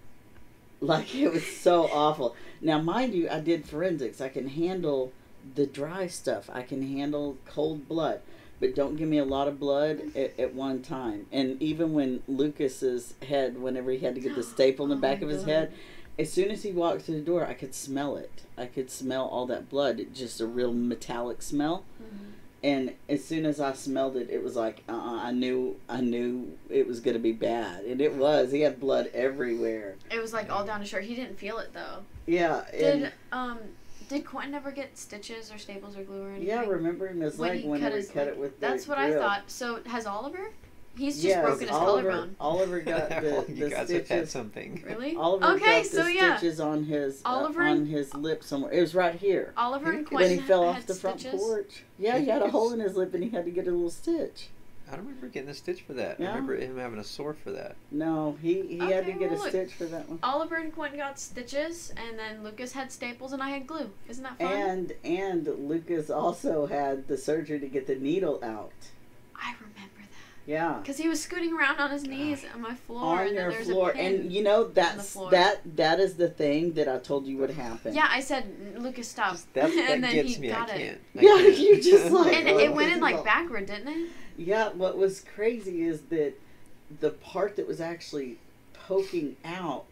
like, it was so awful. Now, mind you, I did forensics. I can handle the dry stuff. I can handle cold blood, but don't give me a lot of blood at one time. And even when Lucas's head, whenever he had to get the staple in the back of his head, as soon as he walked through the door, I could smell it. I could smell all that blood. It's just a real metallic smell. Mm-hmm. And as soon as I smelled it, it was like, I knew it was going to be bad. And it was. He had blood everywhere. It was like all down his shirt. He didn't feel it, though. Yeah. Did Quentin ever get stitches or staples or glue or anything? Yeah, remember in his leg whenever he cut it with the That's what drill. I thought. So, has Oliver? He's just broken his collarbone. Oliver got the you guys stitches. have had something. Really? Oliver got the stitches on his on his lip somewhere. It was right here. Oliver and Quentin when he fell had off the front stitches? porch. Yeah, he had a hole in his lip and he had to get a little stitch. I don't remember getting a stitch for that. Yeah. I remember him having a sore for that. No, he had to get a stitch for that one. Oliver and Quentin got stitches, and then Lucas had staples, and I had glue. Isn't that fun? And Lucas also had the surgery to get the needle out. I remember that. Yeah. Because he was scooting around on his knees on my floor. On and your then floor. A pin and you know, that is the thing that I told you would happen. Yeah, I said, Lucas, stop. That and then gets he me. got I it. can't. Yeah, you just like... And it went in like backward, didn't it? Yeah, what was crazy is that the part that was actually poking out,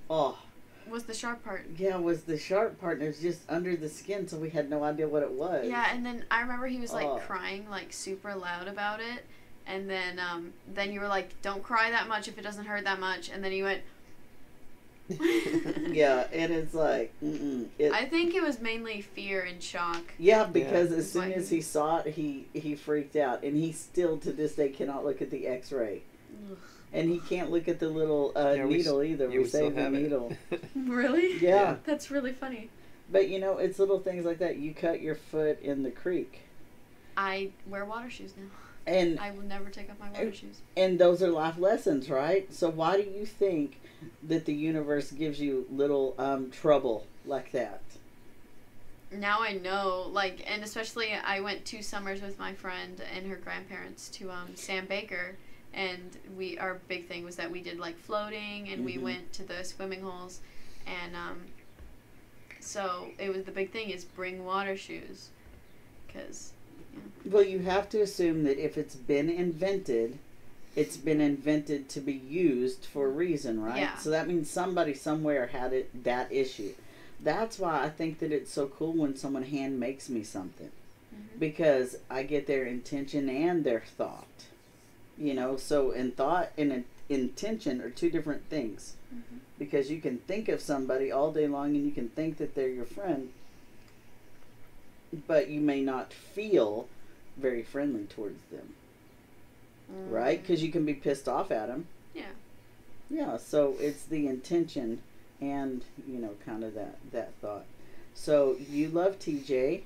was the sharp part. Yeah, was the sharp part, and it was just under the skin, so we had no idea what it was. Yeah, and then I remember he was like crying like super loud about it, and then you were like, don't cry that much if it doesn't hurt that much, and then he went... Yeah, and it's like, I think it was mainly fear and shock. Yeah, because as soon as he saw it, he freaked out, and he still to this day cannot look at the X-ray, and he can't look at the little needle either. Yeah, we saved the needle. Really? Yeah, that's really funny. But you know, it's little things like that. You cut your foot in the creek. I wear water shoes now. And I will never take off my water shoes. And those are life lessons, right? So why do you think that the universe gives you little trouble like that? Now I know, like, and especially I went 2 summers with my friend and her grandparents to Sam Baker, and our big thing was that we did like floating, and we went to the swimming holes, and so it was the big thing is bring water shoes, because. Well, you have to assume that if it's been invented to be used for a reason, right? Yeah. So that means somebody somewhere had that issue. That's why I think that it's so cool when someone hand makes me something. Mm-hmm. Because I get their intention and their thought. You know, so thought and intention are 2 different things. Mm-hmm. Because you can think of somebody all day long and you can think that they're your friend, but you may not feel very friendly towards them. Right? Because you can be pissed off at them. Yeah. Yeah, so it's the intention and, you know, kind of that thought. So you love TJ.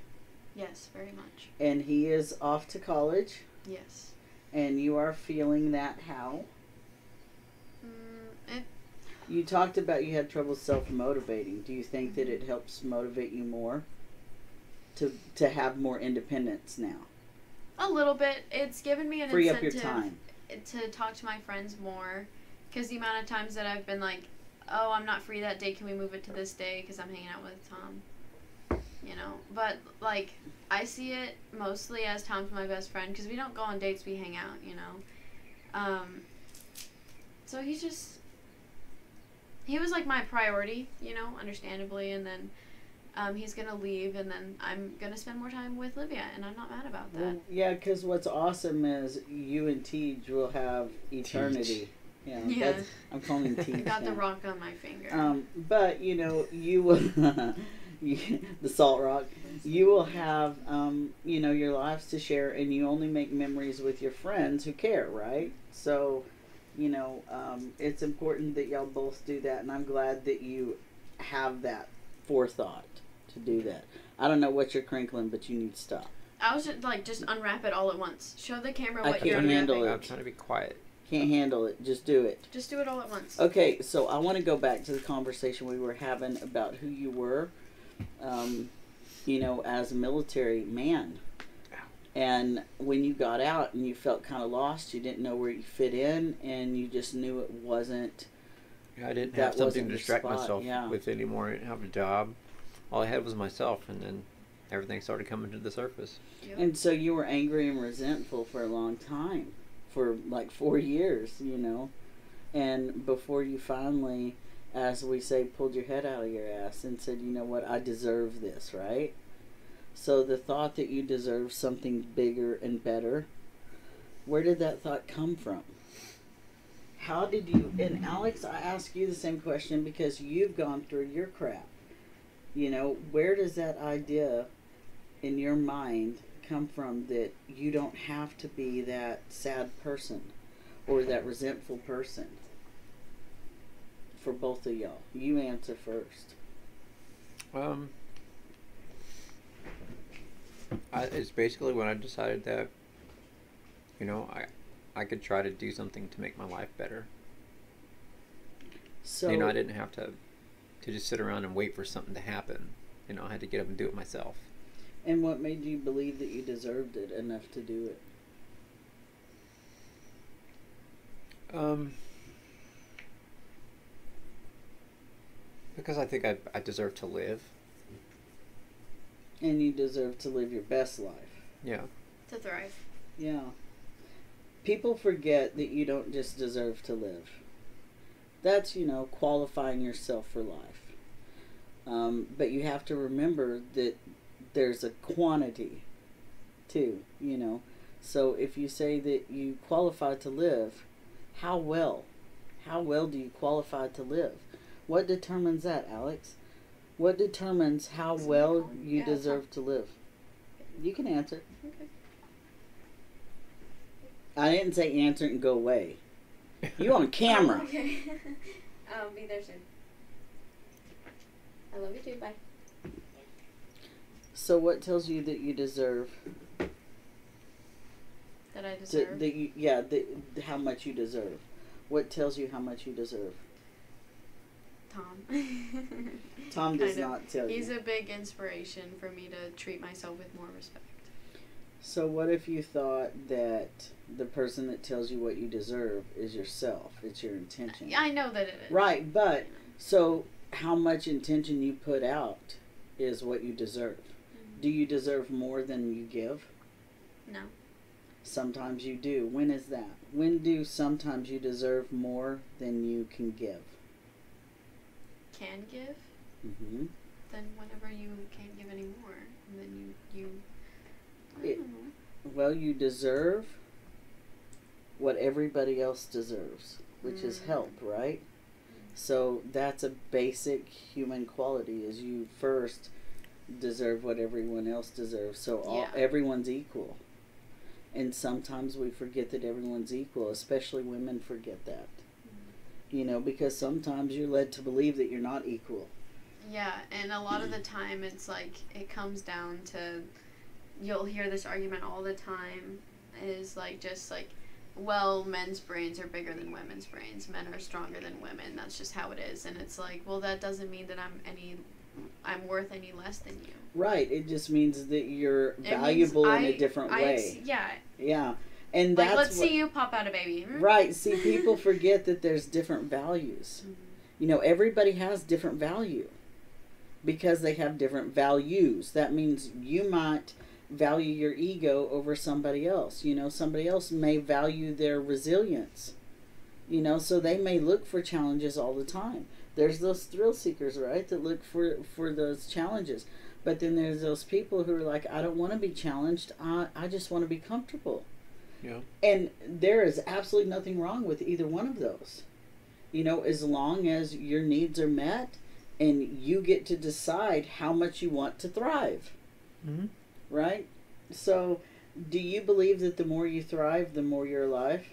Yes, very much. And he is off to college. Yes. And you are feeling that how? You talked about you had trouble self-motivating. Do you think that it helps motivate you more to have more independence now? A little bit. It's given me an Free incentive up your time. To talk to my friends more, because the amount of times that I've been like, oh, I'm not free that day, can we move it to this day because I'm hanging out with Tom, you know? But like, I see it mostly as Tom's my best friend, because we don't go on dates, we hang out, you know? So he was like my priority, you know, understandably, and then he's going to leave, and then I'm going to spend more time with Livia, and I'm not mad about that. Well, yeah, because what's awesome is you and Tej will have eternity. Yeah. I'm calling him Tej. I got now. the rock on my finger. But, you know, you will the salt rock. You will have, your lives to share, and you only make memories with your friends who care, right? So, it's important that y'all both do that, and I'm glad that you have that forethought to do that. I don't know what you're crinkling, but you need to stop. I was just unwrap it all at once. Show the camera what I you're can't handle unwrapping. it. I'm trying to be quiet. Can't handle it. Just do it. Just do it all at once. Okay, so I want to go back to the conversation we were having about who you were, as a military man. And when you got out and you felt kind of lost, you didn't know where you fit in, and you just knew it wasn't. I didn't that have something wasn't to your distract spot, myself yeah. with anymore. I didn't have a job. All I had was myself, and then everything started coming to the surface. Yep. And so you were angry and resentful for a long time, for like 4 years, and before you finally, as we say, pulled your head out of your ass and said, you know what, I deserve this, right? So the thought that you deserve something bigger and better, where did that thought come from? How did you, and Alex, I ask you the same question because you've gone through your crap. Where does that idea in your mind come from that you don't have to be that sad person or that resentful person? For both of y'all, you answer first. It's basically when I decided that, I could try to do something to make my life better. So I didn't have to just sit around and wait for something to happen. I had to get up and do it myself. And what made you believe that you deserved it enough to do it? Because I think I deserve to live. And you deserve to live your best life. Yeah. To thrive. Yeah. People forget that you don't just deserve to live. That's, qualifying yourself for life. But you have to remember that there's a quantity too, So if you say that you qualify to live, how well do you qualify to live? What determines that, Alex? What determines how well you deserve to live? You can answer. Okay. I didn't say answer it and go away. You on camera. Oh, okay. I'll be there soon. I love you too. Bye. So what tells you that you deserve? That I deserve? How much you deserve. What tells you how much you deserve? Tom. Tom does not tell you. He's a big inspiration for me to treat myself with more respect. So what if you thought that the person that tells you what you deserve is yourself? It's your intention. I know that it is. Right, but so how much intention you put out is what you deserve. Mm-hmm. Do you deserve more than you give? No. Sometimes you do. When is that? When do sometimes you deserve more than you can give? Can give? Mm-hmm. Then whenever you can't give any more, and then you I don't know. Well, you deserve what everybody else deserves, which is help, right? So that's a basic human quality, is you first deserve what everyone else deserves. So everyone's equal. And sometimes we forget that everyone's equal, especially women forget that. Because sometimes you're led to believe that you're not equal. Yeah, and a lot of the time it's like, it comes down to, you'll hear this argument all the time, is well, men's brains are bigger than women's brains. Men are stronger than women. That's just how it is. And it's like, well, that doesn't mean that I'm worth any less than you. Right. It just means that you're valuable in a different way. Yeah. And that's let's see you pop out a baby. Right. See, people forget that there's different values. Mm-hmm. Everybody has different value because they have different values. That means you might value your ego over somebody else. Somebody else may value their resilience. So they may look for challenges all the time. There's those thrill seekers, right, that look for those challenges. But then there's those people who are like, I don't want to be challenged. I just want to be comfortable. Yeah. And there is absolutely nothing wrong with either one of those. As long as your needs are met And you get to decide how much you want to thrive. Mm-hmm. Right? So, do you believe that the more you thrive, the more you're alive?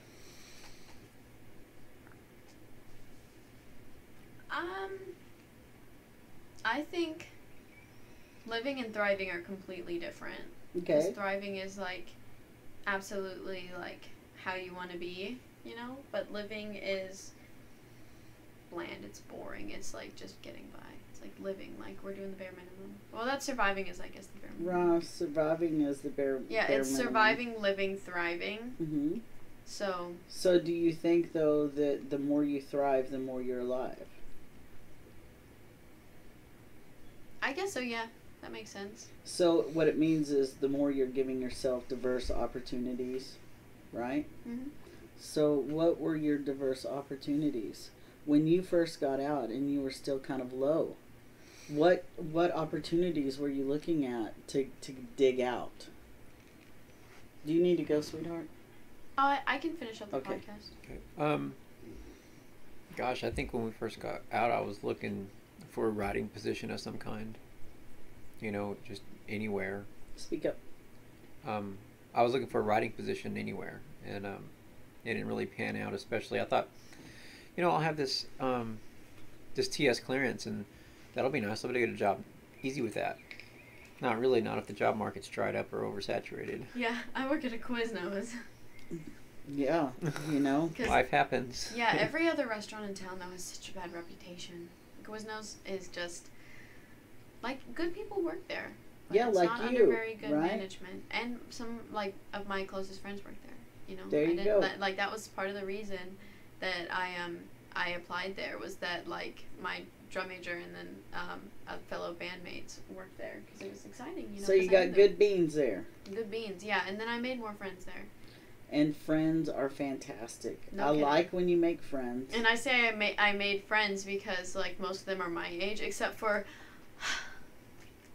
I think living and thriving are completely different. Okay. Because thriving is like absolutely like how you want to be, you know? But living is bland, it's boring, it's like just getting by. It's like living, like we're doing the bare minimum. Well, that's surviving is, I guess, the bare minimum. Right, surviving is the bare Yeah, bare it's minimum. surviving, living, thriving. Mm-hmm. So do you think, though, that the more you thrive, the more you're alive? I guess so, yeah. That makes sense. So what it means is the more you're giving yourself diverse opportunities, right? Mm-hmm. So what were your diverse opportunities? When you first got out and you were still kind of low, what opportunities were you looking at to dig out? Do you need to go, sweetheart? I can finish up the Okay. podcast. Okay. Gosh, I think when we first got out, I was looking for a writing position of some kind. You know, just anywhere. Speak up. I was looking for a writing position anywhere, and it didn't really pan out. Especially, I thought, you know, I'll have this this TS clearance, and that'll be nice. I'll be able to get a job easy with that. Not really, not if the job market's dried up or oversaturated. Yeah, I work at a Quiznos. Yeah, you know. Life happens. Yeah, every other restaurant in town though has such a bad reputation. Quiznos is just like good people work there. Yeah, it's like not you, under very good right? management, and some like of my closest friends work there. You know, There you go. That was part of the reason that I applied there, was that like my drum major and then a fellow bandmates worked there because it was exciting. You know, So you 'cause I got knew good beans there. them. Good beans, yeah, and then I made more friends there. And friends are fantastic. No I kidding. like when you make friends. And I say I made friends because like most of them are my age, except for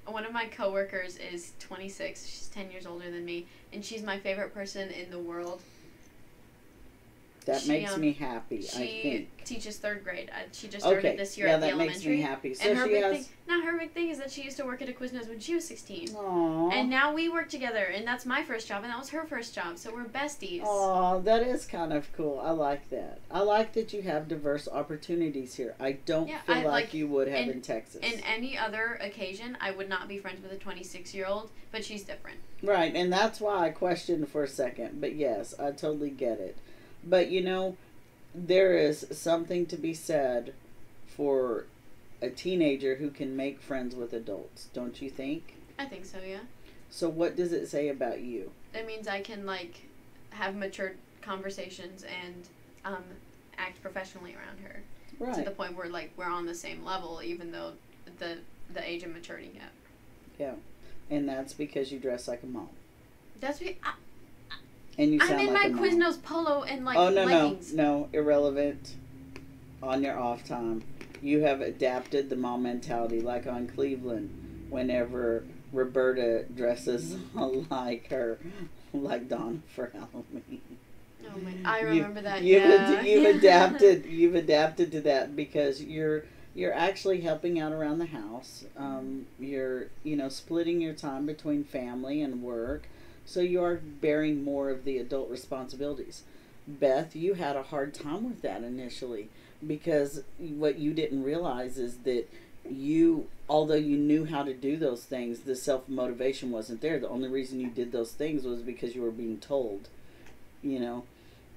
one of my coworkers is 26. She's 10 years older than me, and she's my favorite person in the world. That makes me happy, I She think. teaches third grade. She just started this year at the that elementary. makes me happy. So And her she big has... thing, her big thing is that she used to work at a Quiznos when she was 16. Aww. And now we work together, and that's my first job, and that was her first job, so we're besties. Aw, that is kind of cool. I like that. I like that you have diverse opportunities here. I don't feel like you would have in Texas. In any other occasion, I would not be friends with a 26-year-old, but she's different. Right, and that's why I questioned for a second. But yes, I totally get it. But you know, there is something to be said for a teenager who can make friends with adults, don't you think? I think so, yeah. So what does it say about you? It means I can, like, have mature conversations and act professionally around her. Right. To the point where, like, we're on the same level, even though the age and maturity gap. Yeah. And that's because you dress like a mom. That's what... And you sound I'm in like a my mom. Quiznos polo and, like, Oh, no, leggings. no, irrelevant. On your off time, you have adapted the mom mentality, like on Cleveland, whenever Roberta dresses like her, like Donna for Halloween. Oh my! I remember that. You've adapted. You've adapted to that because you're actually helping out around the house. You're splitting your time between family and work. So you are bearing more of the adult responsibilities. Beth, you had a hard time with that initially because what you didn't realize is that you, although you knew how to do those things, the self-motivation wasn't there. The only reason you did those things was because you were being told,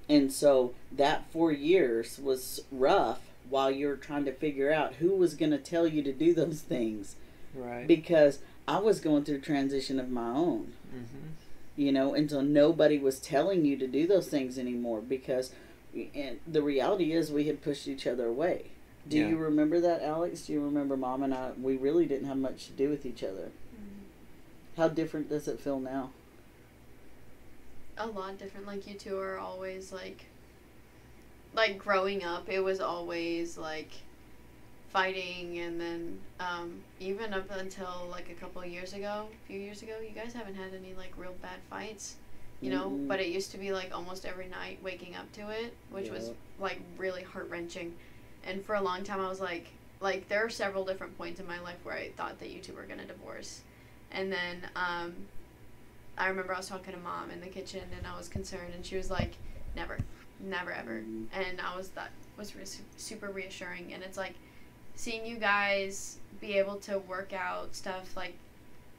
And so that 4 years was rough while you were trying to figure out who was going to tell you to do those things. Right. Because I was going through a transition of my own. Mm-hmm. Until nobody was telling you to do those things anymore because the reality is we had pushed each other away. Do you remember that, Alex? Do you remember Mom and I? We really didn't have much to do with each other. Mm-hmm. How different does it feel now? A lot different. Like, you two are always, like growing up, it was always, like, fighting, and then even up until like a few years ago, you guys haven't had any like real bad fights, Mm-hmm. but it used to be like almost every night waking up to it, which was like really heart-wrenching. And for a long time I was like, like, there are several different points in my life where I thought that you two were going to divorce. And then, I remember I was talking to Mom in the kitchen, and I was concerned, and she was like, never ever. And that was super reassuring. And it's like, seeing you guys be able to work out stuff, like,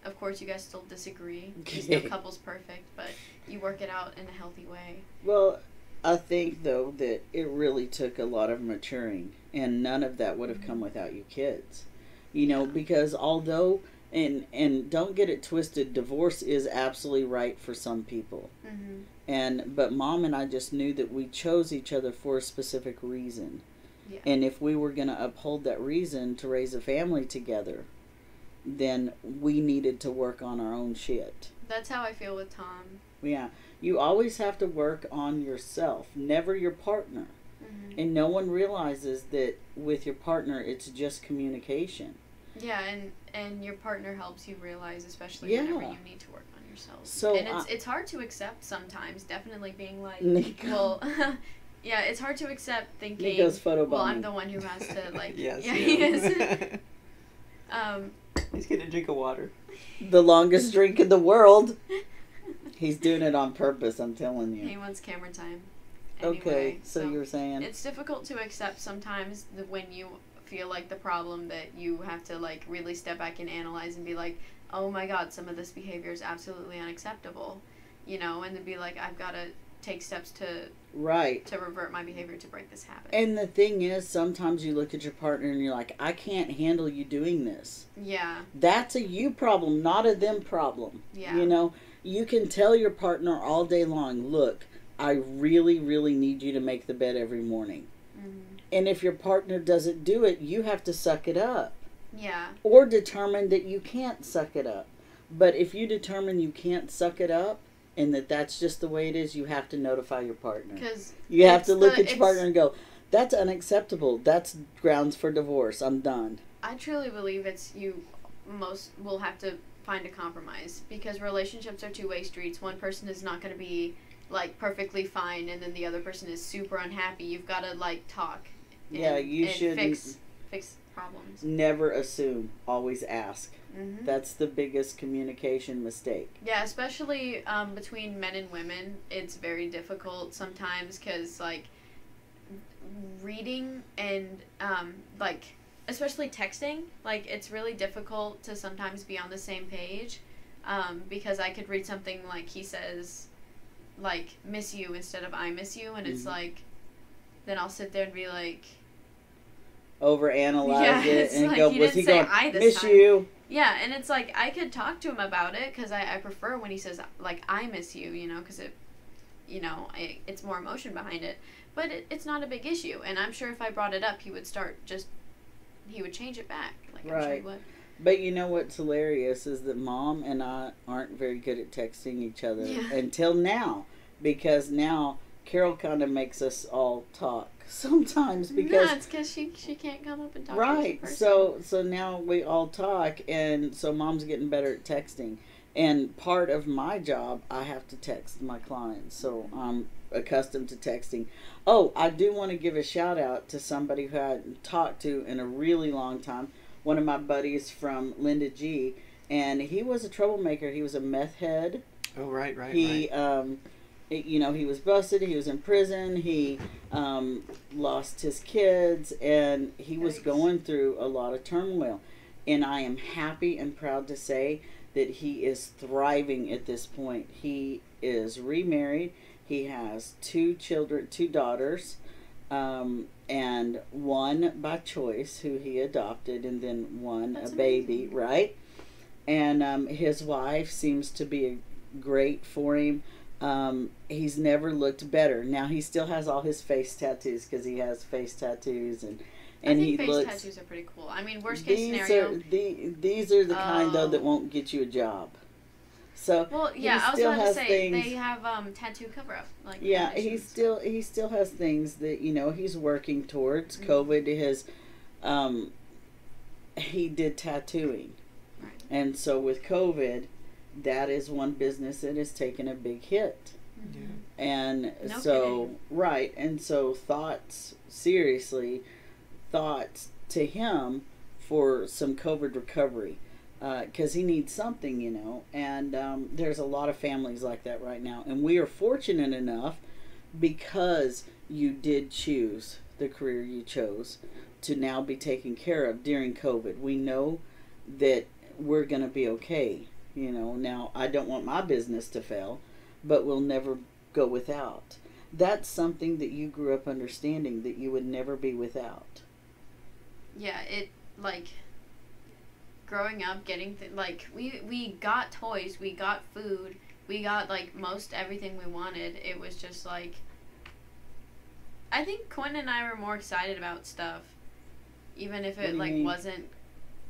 of course you guys still disagree, because no couple's perfect, but you work it out in a healthy way. Well, I think, though, that it really took a lot of maturing, and none of that would have come without you kids. You know, because although, and don't get it twisted, divorce is absolutely right for some people. But Mom and I just knew that we chose each other for a specific reason. Yeah. And if we were going to uphold that reason to raise a family together, then we needed to work on our own shit. That's how I feel with Tom. Yeah. You always have to work on yourself, never your partner. And no one realizes that with your partner, it's just communication. Yeah, and your partner helps you realize, especially whenever you need to work on yourself. So, and it's hard to accept sometimes, definitely being like, Nico. well, yeah, it's hard to accept thinking, Nico's photobombing. well, I'm the one who has to, like, Yes, yeah, he is. He's getting a drink of water. The longest drink in the world. He's doing it on purpose, I'm telling you. He wants camera time. Okay, Anyway, so you were saying? it's difficult to accept sometimes when you feel like the problem, that you have to, like, really step back and analyze and be like, oh my god, some of this behavior is absolutely unacceptable, you know, and then be like, I've got to take steps to revert my behavior to break this habit. And the thing is, sometimes you look at your partner and you're like, I can't handle you doing this. Yeah. That's a you problem, not a them problem. Yeah. You know, you can tell your partner all day long, look, I really, really need you to make the bed every morning. And if your partner doesn't do it, you have to suck it up. Yeah. Or determine that you can't suck it up. But if you determine you can't suck it up, and that's just the way it is, you have to notify your partner. Because you have to look at your partner and go, that's unacceptable. That's grounds for divorce. I'm done. I truly believe you most will have to find a compromise, because relationships are two-way streets. One person is not going to be, like, perfectly fine, and then the other person is super unhappy. You've got to, like, talk. And should fix problems. Never assume. Always ask. That's the biggest communication mistake. Yeah, especially between men and women, it's very difficult sometimes, because, like, reading and, like, especially texting, like, it's really difficult to sometimes be on the same page, because I could read something like he says, like, miss you instead of I miss you, and it's like, then I'll sit there and be like, overanalyze it and like, go, he was didn't he say going, I this miss time. you? Yeah, and it's like, I could talk to him about it, because I prefer when he says, like, I miss you, you know, because it's more emotion behind it. But it's not a big issue, and I'm sure if I brought it up, he would change it back. Like, I'm sure he would. But you know what's hilarious is that Mom and I aren't very good at texting each other until now, because now Carol kind of makes us all talk sometimes, because no, it's because she can't come up and talk right. to So now we all talk, and so Mom's getting better at texting. And part of my job, I have to text my clients, so I'm accustomed to texting. Oh, I do want to give a shout out to somebody who I hadn't talked to in a really long time. One of my buddies from Linda G, and he was a troublemaker. He was a meth head. Oh, right. He, you know, he was busted. He was in prison. He lost his kids, and he was going through a lot of turmoil. And I am happy and proud to say that he is thriving at this point. He is remarried. He has 2 children, 2 daughters, and one by choice who he adopted, and then one That's a baby, amazing. right? And his wife seems to be great for him. He's never looked better. Now he still has all his face tattoos, because he has face tattoos, and I think he face looks. tattoos are pretty cool. I mean, worst case scenario. These are the kind though that won't get you a job. So Well, yeah, I was still about to has say things, they have tattoo cover up. Like, yeah, he foundations. still has things that, you know, he's working towards. COVID has, he did tattooing, Right. and so with COVID, that is one business that has taken a big hit. Yeah. And No so kidding. right, and so thoughts to him for some COVID recovery. Because he needs something, and there's a lot of families like that right now. And we are fortunate enough, because you did choose the career you chose, to now be taken care of during COVID. We know that we're going to be okay. Now I don't want my business to fail, but we'll never go without. That's something that you grew up understanding, that you would never be without. Yeah, growing up, getting we got toys, we got food, we got most everything we wanted. It was just I think Quinn and I were more excited about stuff, even if it wasn't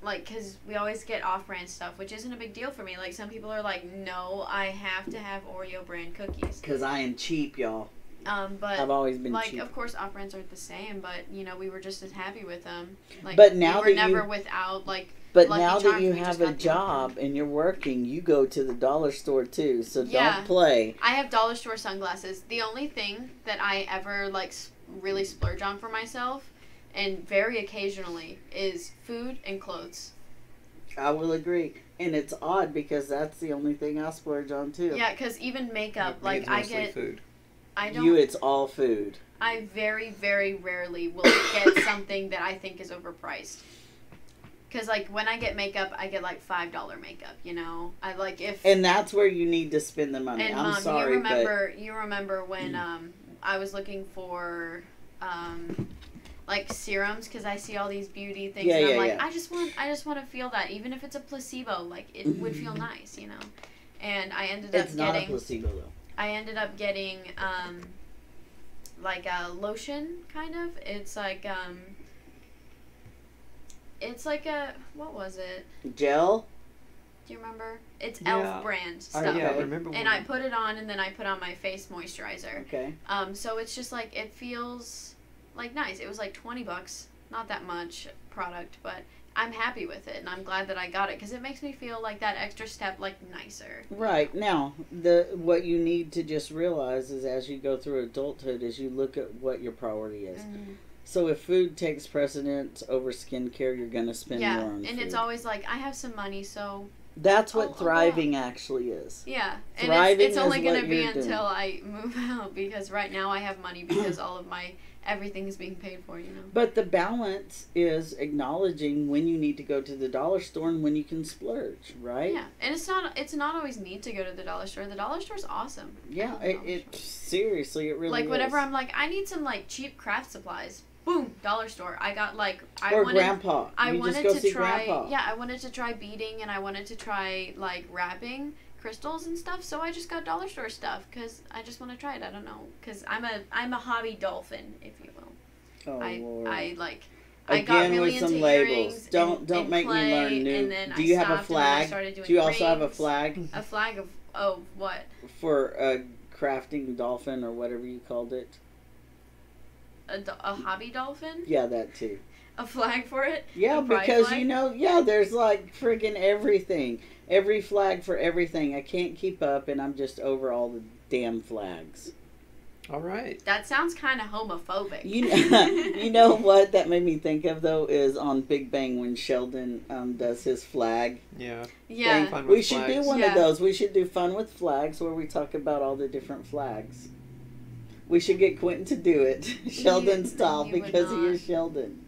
because we always get off-brand stuff, which isn't a big deal for me. Some people are no, I have to have Oreo brand cookies because I am cheap, y'all. But I've always been cheap. Of course, off-brands aren't the same, but we were just as happy with them. But now we were never without But now that you have a job and you're working, you go to the dollar store too. So don't play. I have dollar store sunglasses. The only thing that I ever really splurge on for myself, and very occasionally, is food and clothes. I will agree. And it's odd because that's the only thing I splurge on too. Yeah, because even makeup, I get food. I don't. It's all food. I very, very rarely will get something that I think is overpriced. Because, when I get makeup, I get, $5 makeup, I, if... And that's where you need to spend the money. And, I'm sorry, you remember when, I was looking for, serums, because I see all these beauty things, and I'm I just want to feel that, even if it's a placebo, it would feel nice, And I ended up getting... It's not a placebo, though. I ended up getting, a lotion, kind of. It's it's a, what was it? Gel? Do you remember? It's e.l.f. brand stuff. Yeah, I remember. And I put it on, and then I put on my face moisturizer. Okay. So it's just it feels nice. It was $20, not that much product, but I'm happy with it, and I'm glad that I got it, because it makes me feel that extra step nicer. Right. Now, what you need to just realize is, as you go through adulthood, is you look at what your priority is. Mm-hmm. So if food takes precedence over skincare, you're going to spend more on food. And it's always I have some money, so... That's what thriving actually is. Yeah. And thriving it's only going to be until doing. I move out, because right now I have money because all of my... Everything is being paid for, But the balance is acknowledging when you need to go to the dollar store and when you can splurge, right? Yeah. And it's not always need to go to the dollar store. The dollar store's awesome. Yeah, seriously, it really is. Whenever I'm I need some cheap craft supplies. Boom, dollar store. I got Grandpa. I you wanted just go to see try. Grandpa. Yeah, I wanted to try beading, and I wanted to try wrapping crystals and stuff. So I just got dollar store stuff because I just want to try it. I don't know, because I'm a hobby dolphin, if you will. Oh, Lord. I Again, got really with some into labels. Don't make me learn new. Do you have a flag? Do you also have a flag? A flag of what? For crafting dolphin or whatever you called it. A hobby dolphin? Yeah, that too. A flag for it? Yeah, because flag? There's friggin' everything. Every flag for everything. I can't keep up, and I'm just over all the damn flags. All right. That sounds kind of homophobic. You know what that made me think of, though, is on Big Bang when Sheldon does his flag. Yeah. Yeah. We should do one of those. We should do Fun with Flags, where we talk about all the different flags. We should get Quentin to do it, Sheldon style, because he is Sheldon.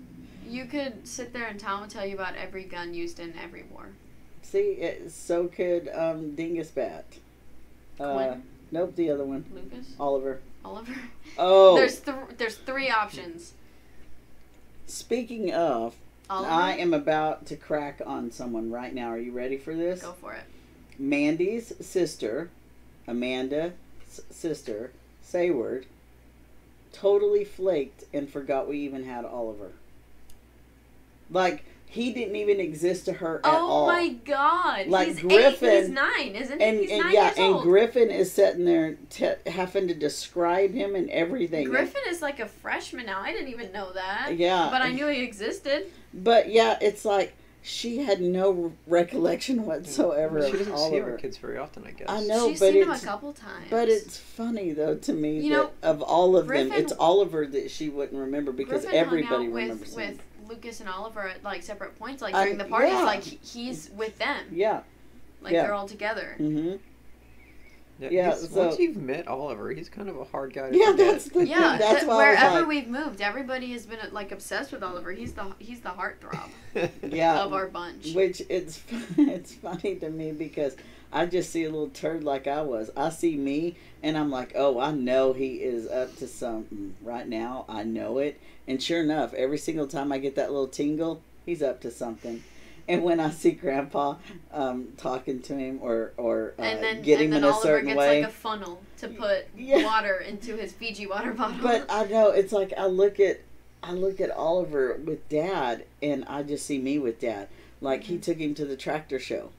You could sit there and Tom would tell you about every gun used in every war. See, so could Dingus Bat. Nope, the other one. Lucas? Oliver. Oh. There's three options. Speaking of, Oliver? I am about to crack on someone right now. Are you ready for this? Go for it. Mandy's sister, Amanda's sister, Sayward, totally flaked and forgot we even had Oliver. He didn't even exist to her at all. Oh my God! He's Griffin, 8, he's 9, isn't he? He's 9 years old. And Griffin is sitting there having to describe him and everything. Griffin is a freshman now. I didn't even know that. Yeah, but I knew he existed. But yeah, it's she had no recollection whatsoever. She doesn't of see Oliver. our kids very often, I guess. I know, She's seen him a couple times. But it's funny though to me that of all of them, it's Oliver that she wouldn't remember because everybody remembers him. With Lucas and Oliver at like separate points, like during the parties, like he's with them. Yeah. Like they're all together. Mm-hmm. Yeah, so, once you've met Oliver, he's kind of a hard guy to forget. That's the thing. That's why wherever we've moved, everybody has been like obsessed with Oliver. He's the heartthrob of our bunch. Which it's funny to me because I just see a little turd like I was. I see me and I'm like, oh, I know he is up to something right now. I know it. And sure enough, every single time I get that little tingle, he's up to something. And when I see Grandpa talking to him or get him in a certain way. And then Oliver gets like a funnel to put water into his Fiji water bottle. But I know, it's like I look at Oliver with Dad and I just see me with Dad. Like he took him to the tractor show.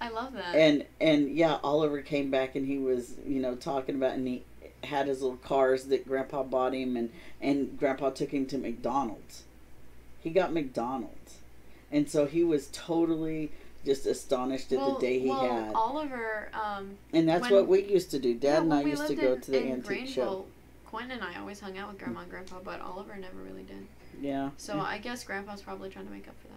I love that. And yeah, Oliver came back and he was, talking about, and he had his little cars that Grandpa bought him and Grandpa took him to McDonald's. He got McDonald's. And so he was totally just astonished at the day he had. Oliver, and that's what we used to do. Dad and I used to go to the antique show. Quinn and I always hung out with Grandma and Grandpa, but Oliver never really did. Yeah. So I guess Grandpa's probably trying to make up for that.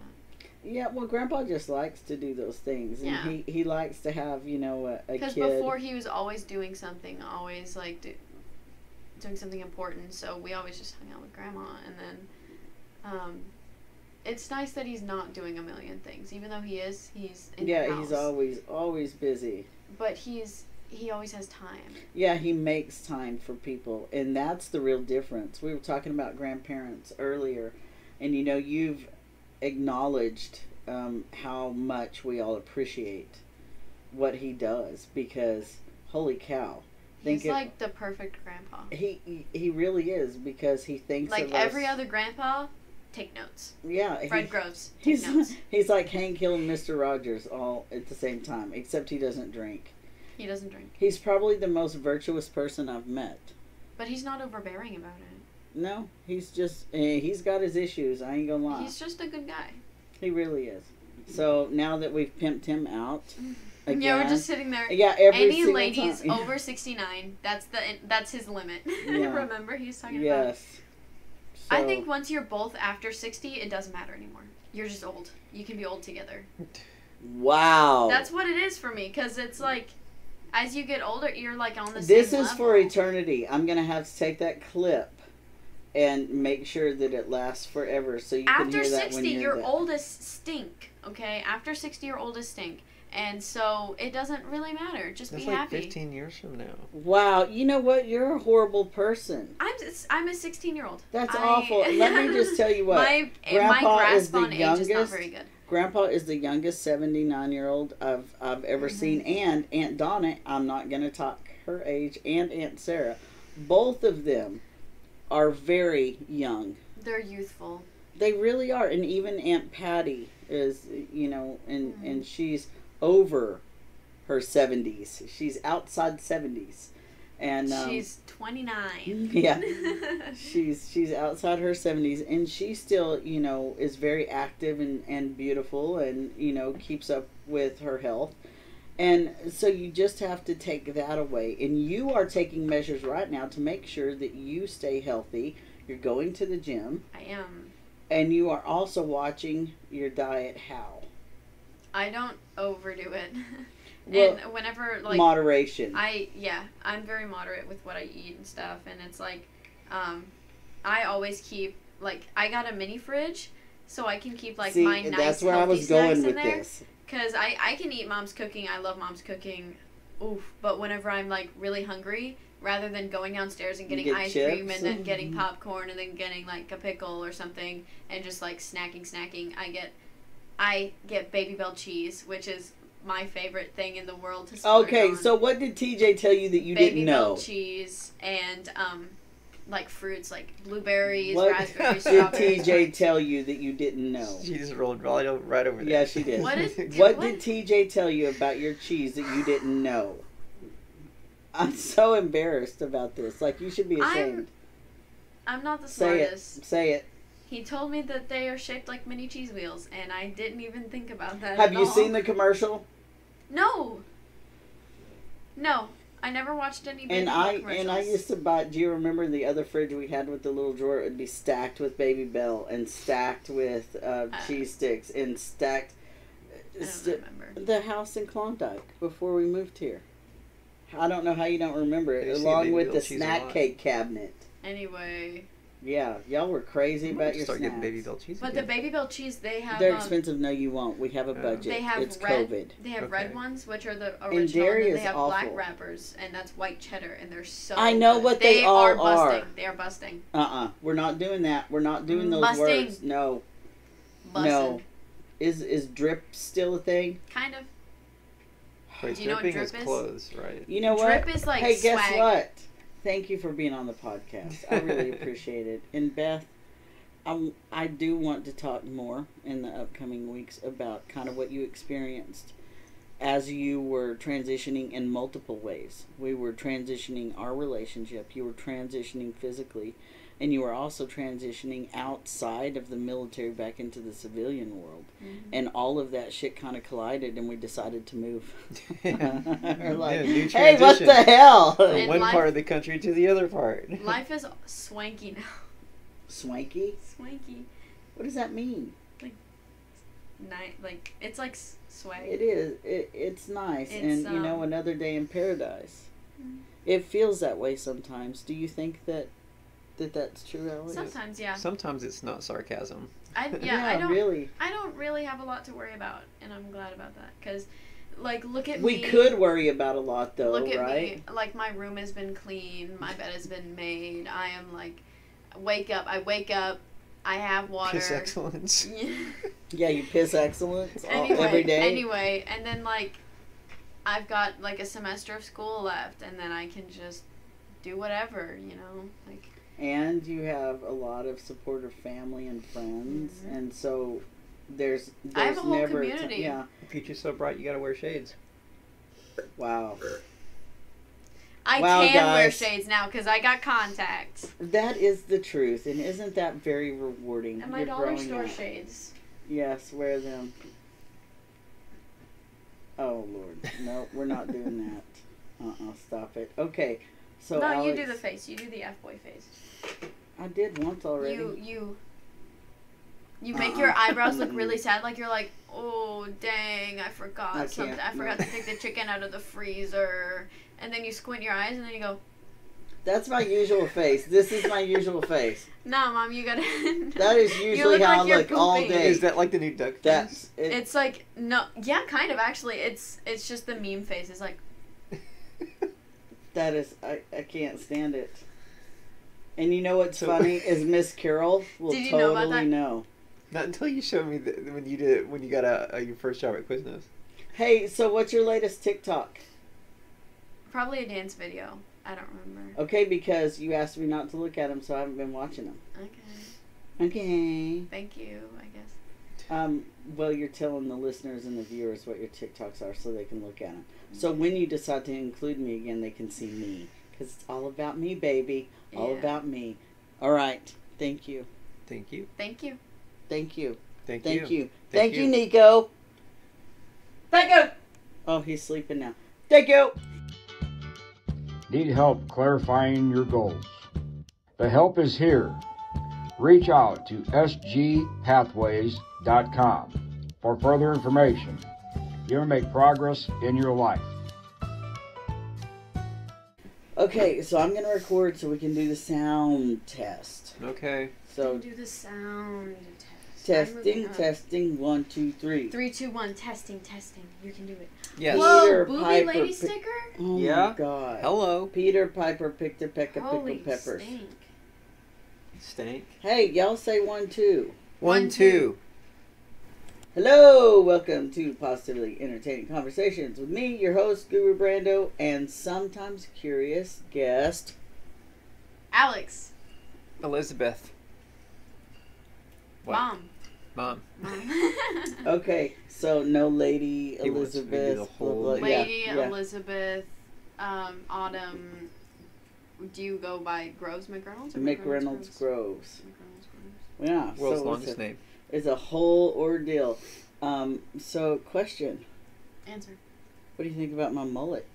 Yeah, well, Grandpa just likes to do those things. And he likes to have, a kid. Because before he was always doing something, always like doing something important. So we always just hung out with Grandma. And then it's nice that he's not doing a million things. Even though he's in the house. He's always busy. But he always has time. Yeah, he makes time for people. And that's the real difference. We were talking about grandparents earlier. And, you've acknowledged how much we all appreciate what he does. Because, holy cow. He's like the perfect grandpa. He really is. Because he thinks like of every us. other grandpa... Take notes. Yeah. Fred Groves. Take notes. He's like Hank Hill and Mr. Rogers all at the same time, except he doesn't drink. He doesn't drink. He's probably the most virtuous person I've met. But he's not overbearing about it. No, he's just, he's got his issues, I ain't gonna lie. He's just a good guy. He really is. So now that we've pimped him out, again, yeah, we're just sitting there. Yeah, any ladies over 69, that's his limit. Yeah. Remember, he's talking about. Yes. So, I think once you're both after 60, it doesn't matter anymore. You're just old. You can be old together. Wow. That's what it is for me, because it's like, as you get older, you're like on the same This is level. for eternity. I'm going to have to take that clip and make sure that it lasts forever so you can hear that when you're After 60, your oldest stink, okay? After 60, your oldest stink. And so it doesn't really matter. Just That's be like happy. 15 years from now. Wow, you know what? You're a horrible person. I'm a 16-year-old. That's awful. Let me just tell you what. my grasp on age is not very good. Grandpa is the youngest 79-year-old I've ever seen, and Aunt Donna, I'm not going to talk her age, and Aunt Sarah, both of them are very young. They're youthful. They really are, and even Aunt Patty is, and she's over her 70s. She's outside 70s. And she's 29. Yeah. she's outside her 70s, and she still, is very active and beautiful and, keeps up with her health. And so you just have to take that away. And you are taking measures right now to make sure that you stay healthy. You're going to the gym. I am. And you are also watching your diet how? I don't overdo it. Well, and whenever, like... Moderation. I'm very moderate with what I eat and stuff. And it's like, I always keep, like, I got a mini fridge, so I can keep, like, my nice that's where I was going with this. Because I can eat Mom's cooking. I love Mom's cooking. Oof. But whenever I'm, like, really hungry, rather than going downstairs and getting ice cream and then getting popcorn and then getting, like, a pickle or something and just, like, snacking, I get Baby Bell cheese, which is my favorite thing in the world to splurge Okay, on. so what did TJ tell you that you didn't know? Baby Bell cheese and, like, fruits, like blueberries, what raspberries, did strawberries. TJ tell you that you didn't know? She just rolled right over there. Yeah, she did. What did TJ tell you about your cheese that you didn't know? I'm so embarrassed about this. Like, you should be ashamed. I'm not the smartest. Say it. He told me that they are shaped like mini cheese wheels, and I didn't even think about that Have you seen the commercial? No. I never watched any baby And bell I commercials. used to buy. Do you remember the other fridge we had with the little drawer? It'd be stacked with Baby Bell and stacked with cheese sticks and stacked. I don't remember. The house in Klondike before we moved here. I don't know how you don't remember I it. see Along Baby with Bell the cheese a snack lot. cake cabinet. Anyway. Yeah, y'all were crazy about your Start snacks. getting Baby Bell cheese. But again. the Baby Bell cheese, they have... They're expensive. No, you won't. We have a budget. They have it's red. COVID. They have Okay. red ones, which are the And original, dairy and then is they have awful. black wrappers, and that's white cheddar, and they're so I know good. what they all are. Busting. are. They are busting. We're not doing that. We're not doing those Busting. words. No. Busting. No. Is drip still a thing? Kind of. Wait, Do you know what dripping drip is is? clothes, right? You know what? Drip is like hey, guess swag. what? Thank you for being on the podcast. I really appreciate it. And Beth, I do want to talk more in the upcoming weeks about kind of what you experienced as you were transitioning in multiple ways. We were transitioning our relationship. You were transitioning physically. And you were also transitioning outside of the military back into the civilian world. Mm-hmm. And all of that shit kind of collided and we decided to move. Yeah. We're like, Yeah, new hey, what transition. the hell? From And one life- part of the country to the other part. Life is swanky now. Swanky? Swanky. What does that mean? Like, it's like swag. It is. It's nice. It's, and, you know, another day in paradise. Mhm. It feels that way sometimes. Do you think that's true, Alex? Sometimes, yeah. Sometimes it's not sarcasm. I Really. don't really have a lot to worry about, and I'm glad about that. Because, like, look at We me. could worry about a lot, though, Look at right? me. Like, my room has been clean. My bed has been made. I am, like, I wake up. I have water. Piss excellence. Yeah, you piss excellence Anyway, every day. Anyway, and then, like, I've got, like, a semester of school left, and then I can just do whatever, you know? Like, And you have a lot of supportive family and friends. Mhm. And so there's I have a whole never community. yeah. The future's so bright, you gotta wear shades. Wow. I Wow, can wear guys. shades now because I got contacts. That is the truth. And isn't that very rewarding? And my You're dollar growing store up. shades. Yes, wear them. Oh, Lord. No, we're not doing that. Stop it. Okay. So No, you Alex, do the face. You do the F-boy face. I did once already. You make your eyebrows look really sad, like you're like, oh dang, I forgot I something. can't, I forgot to take the chicken out of the freezer. And then you squint your eyes, and then you go, That's my usual face. This is my usual face. no, Mom, you gotta. That is You usually look how like I you're look all pooping. day. Is that like the new duck? That's it. It's like no, yeah, kind of actually. It's just the meme face. It's like That is, I can't stand it. And you know what's So- funny is Miss Carol will Did you know about totally that? know. Not until you showed me when you got your first job at Quiznos. Hey, so what's your latest TikTok? probably a dance video. I don't remember. Okay, because you asked me not to look at them, so I haven't been watching them. Okay, Okay. thank you. I guess. Well, you're telling the listeners and the viewers what your TikToks are so they can look at them. So when you decide to include me again, they can see me. Because it's all about me, baby. All Yeah. about me. All right. Thank you. Thank you. Thank you. Thank you. Thank Thank you. you. Thank Thank you, you. Nico. Thank you. Oh, he's sleeping now. Thank you. Need help clarifying your goals? The help is here. Reach out to sgpathways.com for further information. You'll make progress in your life. Okay, so I'm going to record so we can do the sound test. Okay. So, do the sound test. testing, testing, 1, 2, 3. 3, 2, 1. Testing. You can do it. Yes. Whoa, Peter booby Piper lady pi- sticker. Oh Yeah. my God. Hello. Peter Piper picked a peck of Holy pickled peppers. stink. Stank. Hey, y'all say 1, 2. 1, 2. Hello, welcome to Positively Entertaining Conversations with me, your host, Guru Brando, and sometimes curious guest. Alex. Elizabeth. What? Mom. Mom. Okay, so no Lady He wants me to do the Elizabeth. whole- blah, blah, Lady yeah. Elizabeth. Autumn. Do you go by Groves McReynolds? Or McReynolds Groves. McReynolds Groves. Yeah, World's so longest name. it's a whole ordeal. So, question. Answer. What do you think about my mullet?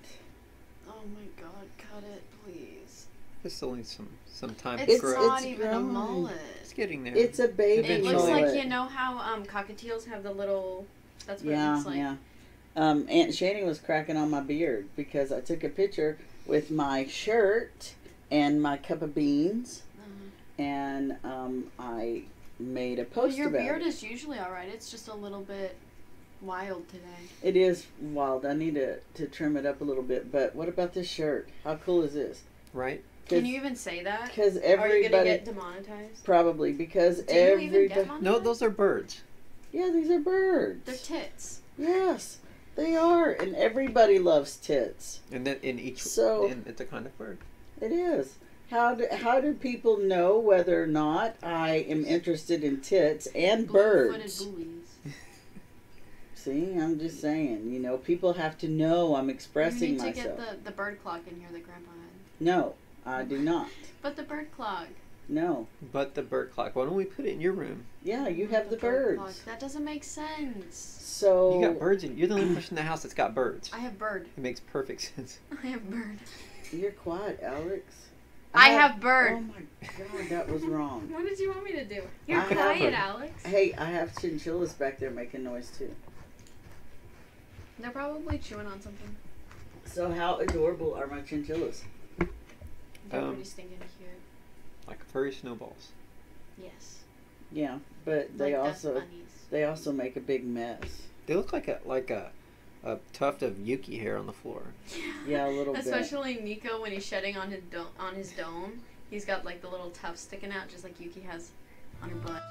Oh my god, cut it, please. This still needs some time to It's grow. not it's even a growing. mullet. It's getting there. It's a baby It looks mullet. like, you know how cockatiels have the little, that's what it Yeah, looks like. yeah. Aunt Shani was cracking on my beard because I took a picture with my shirt and my cup of beans, and I made a Well, post your about beard it. is usually alright. It's just a little bit wild today. It is wild. I need to trim it up a little bit. But what about this shirt? How cool is this? Right? Can you even say that? Because Are you gonna everybody get demonetized? probably because Do you even everybody. get demonetized? No, those are birds. Yeah, these are birds. They're tits. Yes, they are, and everybody loves tits. And then in each, So- and it's a kind of bird. It is. How do people know whether or not I am interested in tits and birds? Blue-footed buoys. See, I'm just saying. You know, people have to know I'm You expressing need to myself. get the bird clog in here that Grandpa had. No, I do not. But the bird clog. No. But the bird clock. Why don't we put it in your room? Yeah, you have the bird clog. birds. That doesn't make sense. So You got birds in. You're the only person in the house that's got birds. I have bird. It makes perfect sense. I have bird. You're quiet, Alex. I have bird. Oh my god, that was wrong. What did you want me to do? You're I have quiet, a- Alex. Hey, I have chinchillas back there making noise too. They're probably chewing on something. So how adorable are my chinchillas? They're Um, pretty stinking cute. Like furry snowballs. Yes. Yeah, but they Like also dust bunnies. they also make a big mess. They look like a tuft of Yuki hair on the floor. Yeah, a little bit. Especially Nico when he's shedding on his dome. He's got like the little tuft sticking out, just like Yuki has on her butt.